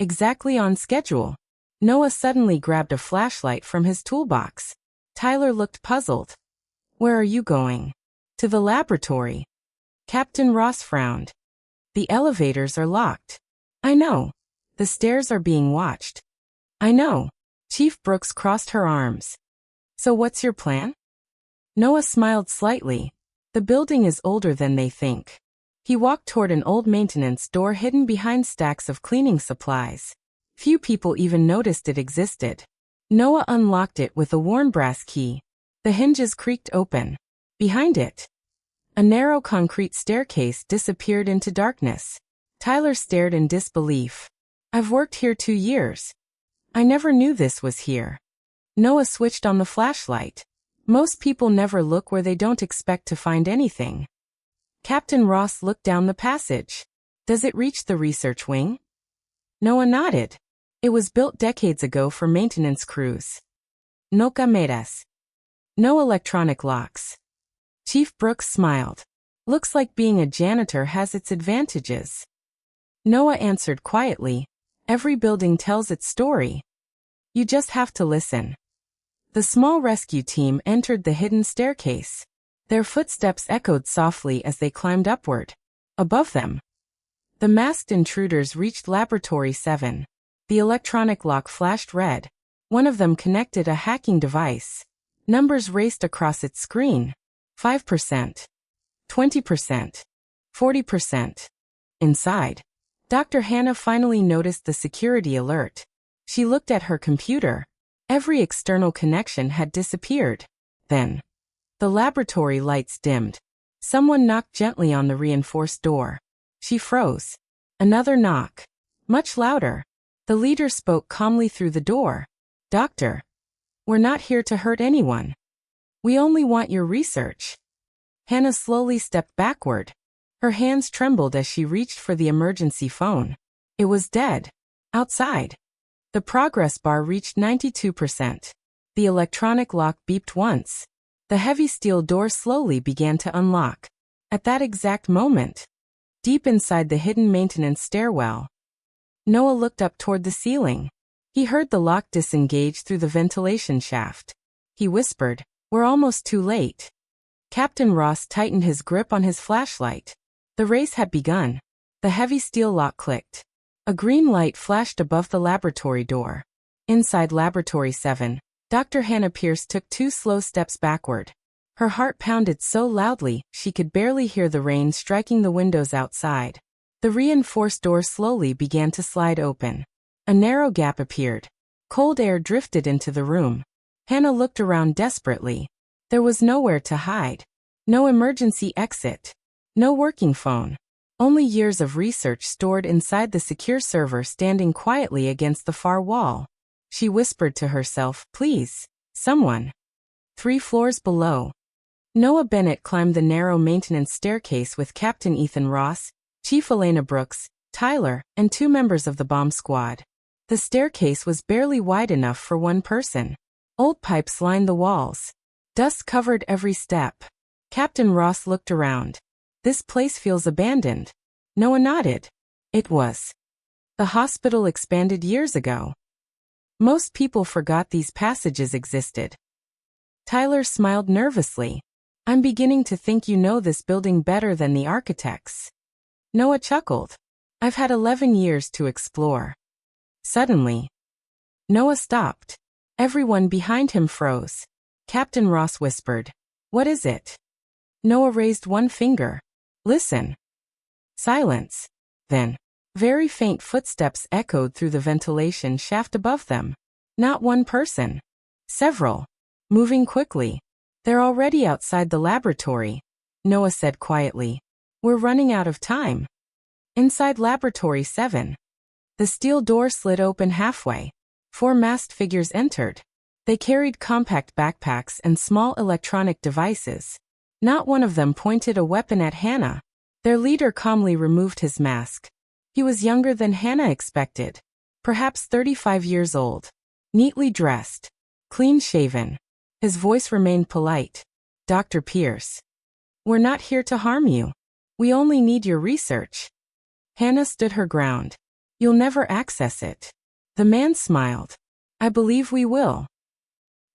Exactly on schedule. Noah suddenly grabbed a flashlight from his toolbox. Tyler looked puzzled. Where are you going? To the laboratory. Captain Ross frowned. The elevators are locked. I know. The stairs are being watched. I know. Chief Brooks crossed her arms. So what's your plan? Noah smiled slightly. The building is older than they think. He walked toward an old maintenance door hidden behind stacks of cleaning supplies. Few people even noticed it existed. Noah unlocked it with a worn brass key. The hinges creaked open. Behind it, a narrow concrete staircase disappeared into darkness. Tyler stared in disbelief. I've worked here 2 years. I never knew this was here. Noah switched on the flashlight. Most people never look where they don't expect to find anything. Captain Ross looked down the passage. Does it reach the research wing? Noah nodded. It was built decades ago for maintenance crews. No cameras. No electronic locks. Chief Brooks smiled. Looks like being a janitor has its advantages. Noah answered quietly. Every building tells its story. You just have to listen. The small rescue team entered the hidden staircase. Their footsteps echoed softly as they climbed upward. Above them, the masked intruders reached Laboratory 7. The electronic lock flashed red. One of them connected a hacking device. Numbers raced across its screen. 5%. 20%. 40%. Inside, Dr. Hannah finally noticed the security alert. She looked at her computer. Every external connection had disappeared. Then, the laboratory lights dimmed. Someone knocked gently on the reinforced door. She froze. Another knock. Much louder. The leader spoke calmly through the door. Doctor, we're not here to hurt anyone. We only want your research. Hannah slowly stepped backward. Her hands trembled as she reached for the emergency phone. It was dead. Outside. The progress bar reached 92%. The electronic lock beeped once. The heavy steel door slowly began to unlock. At that exact moment, deep inside the hidden maintenance stairwell, Noah looked up toward the ceiling. He heard the lock disengage through the ventilation shaft. He whispered, "We're almost too late." Captain Ross tightened his grip on his flashlight. The race had begun. The heavy steel lock clicked. A green light flashed above the laboratory door. Inside Laboratory 7, Dr. Hannah Pierce took 2 slow steps backward. Her heart pounded so loudly she could barely hear the rain striking the windows outside. The reinforced door slowly began to slide open. A narrow gap appeared. Cold air drifted into the room. Hannah looked around desperately. There was nowhere to hide. No emergency exit. No working phone. Only years of research stored inside the secure server standing quietly against the far wall. She whispered to herself, "Please, someone." 3 floors below. Noah Bennett climbed the narrow maintenance staircase with Captain Ethan Ross, Chief Elena Brooks, Tyler, and 2 members of the bomb squad. The staircase was barely wide enough for one person. Old pipes lined the walls. Dust covered every step. Captain Ross looked around. "This place feels abandoned." Noah nodded. It was. The hospital expanded years ago. Most people forgot these passages existed. Tyler smiled nervously. "I'm beginning to think you know this building better than the architects." Noah chuckled. "I've had 11 years to explore." Suddenly, Noah stopped. Everyone behind him froze. Captain Ross whispered, "What is it?" Noah raised one finger. "Listen." Silence. Then, very faint footsteps echoed through the ventilation shaft above them. Not one person. Several. Moving quickly. "They're already outside the laboratory," Noah said quietly. "We're running out of time." Inside Laboratory 7. The steel door slid open halfway. 4 masked figures entered. They carried compact backpacks and small electronic devices. Not one of them pointed a weapon at Hannah. Their leader calmly removed his mask. He was younger than Hannah expected. Perhaps 35 years old. Neatly dressed. Clean-shaven. His voice remained polite. "Dr. Pierce. We're not here to harm you. We only need your research." Hannah stood her ground. "You'll never access it." The man smiled. "I believe we will."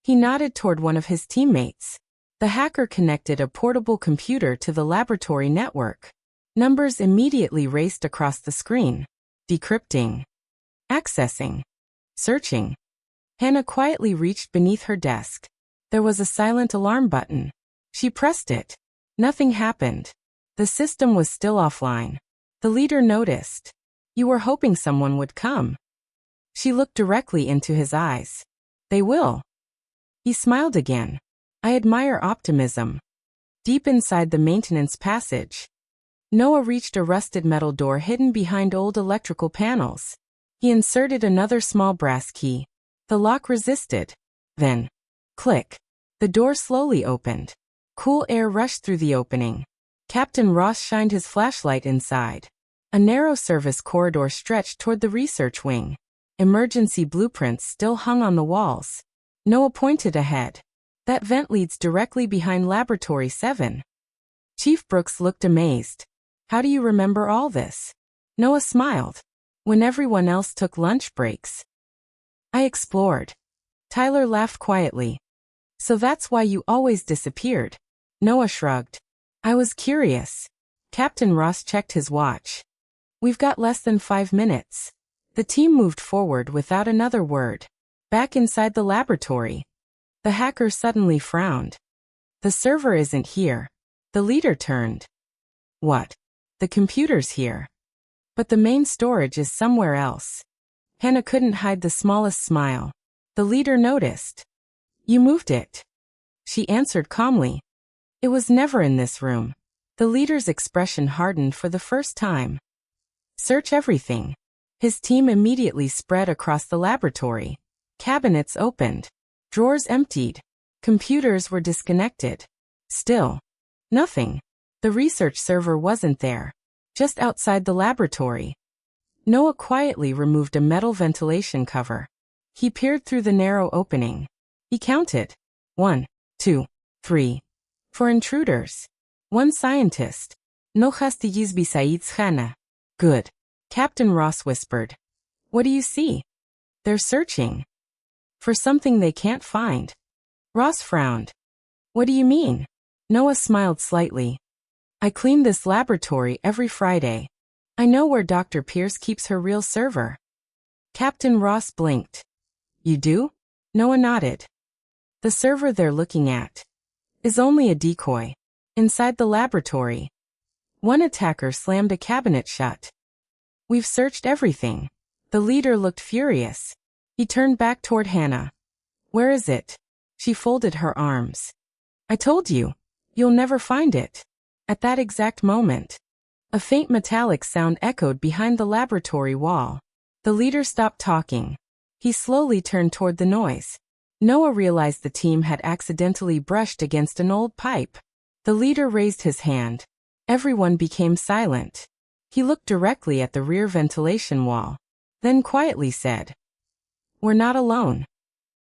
He nodded toward one of his teammates. The hacker connected a portable computer to the laboratory network. Numbers immediately raced across the screen. Decrypting. Accessing. Searching. Hannah quietly reached beneath her desk. There was a silent alarm button. She pressed it. Nothing happened. The system was still offline. The leader noticed. "You were hoping someone would come." She looked directly into his eyes. "They will." He smiled again. "I admire optimism." Deep inside the maintenance passage, Noah reached a rusted metal door hidden behind old electrical panels. He inserted another small brass key. The lock resisted. Then, click. The door slowly opened. Cool air rushed through the opening. Captain Ross shined his flashlight inside. A narrow service corridor stretched toward the research wing. Emergency blueprints still hung on the walls. Noah pointed ahead. "That vent leads directly behind Laboratory 7. Chief Brooks looked amazed. "How do you remember all this?" Noah smiled. "When everyone else took lunch breaks, I explored." Tyler laughed quietly. "So that's why you always disappeared." Noah shrugged. "I was curious." Captain Ross checked his watch. "We've got less than 5 minutes. The team moved forward without another word. Back inside the laboratory. The hacker suddenly frowned. "The server isn't here." The leader turned. "What? The computer's here. But the main storage is somewhere else." Hannah couldn't hide the smallest smile. The leader noticed. "You moved it." She answered calmly. "It was never in this room." The leader's expression hardened for the first time. "Search everything." His team immediately spread across the laboratory. Cabinets opened. Drawers emptied. Computers were disconnected. Still, nothing. The research server wasn't there. Just outside the laboratory. Noah quietly removed a metal ventilation cover. He peered through the narrow opening. He counted. 1, 2, 3. 4 intruders. 1 scientist. "No hastilles besides Hannah." "Good." Captain Ross whispered. "What do you see?" "They're searching. For something they can't find." Ross frowned. "What do you mean?" Noah smiled slightly. "I clean this laboratory every Friday. I know where Dr. Pierce keeps her real server." Captain Ross blinked. "You do?" Noah nodded. "The server they're looking at is only a decoy. Inside the laboratory, one attacker slammed a cabinet shut. We've searched everything." The leader looked furious. He turned back toward Hannah. "Where is it?" She folded her arms. "I told you. You'll never find it." At that exact moment, A faint metallic sound echoed behind the laboratory wall. The leader stopped talking. He slowly turned toward the noise. Noah realized the team had accidentally brushed against an old pipe. The leader raised his hand. Everyone became silent. He looked directly at the rear ventilation wall, then quietly said, "We're not alone."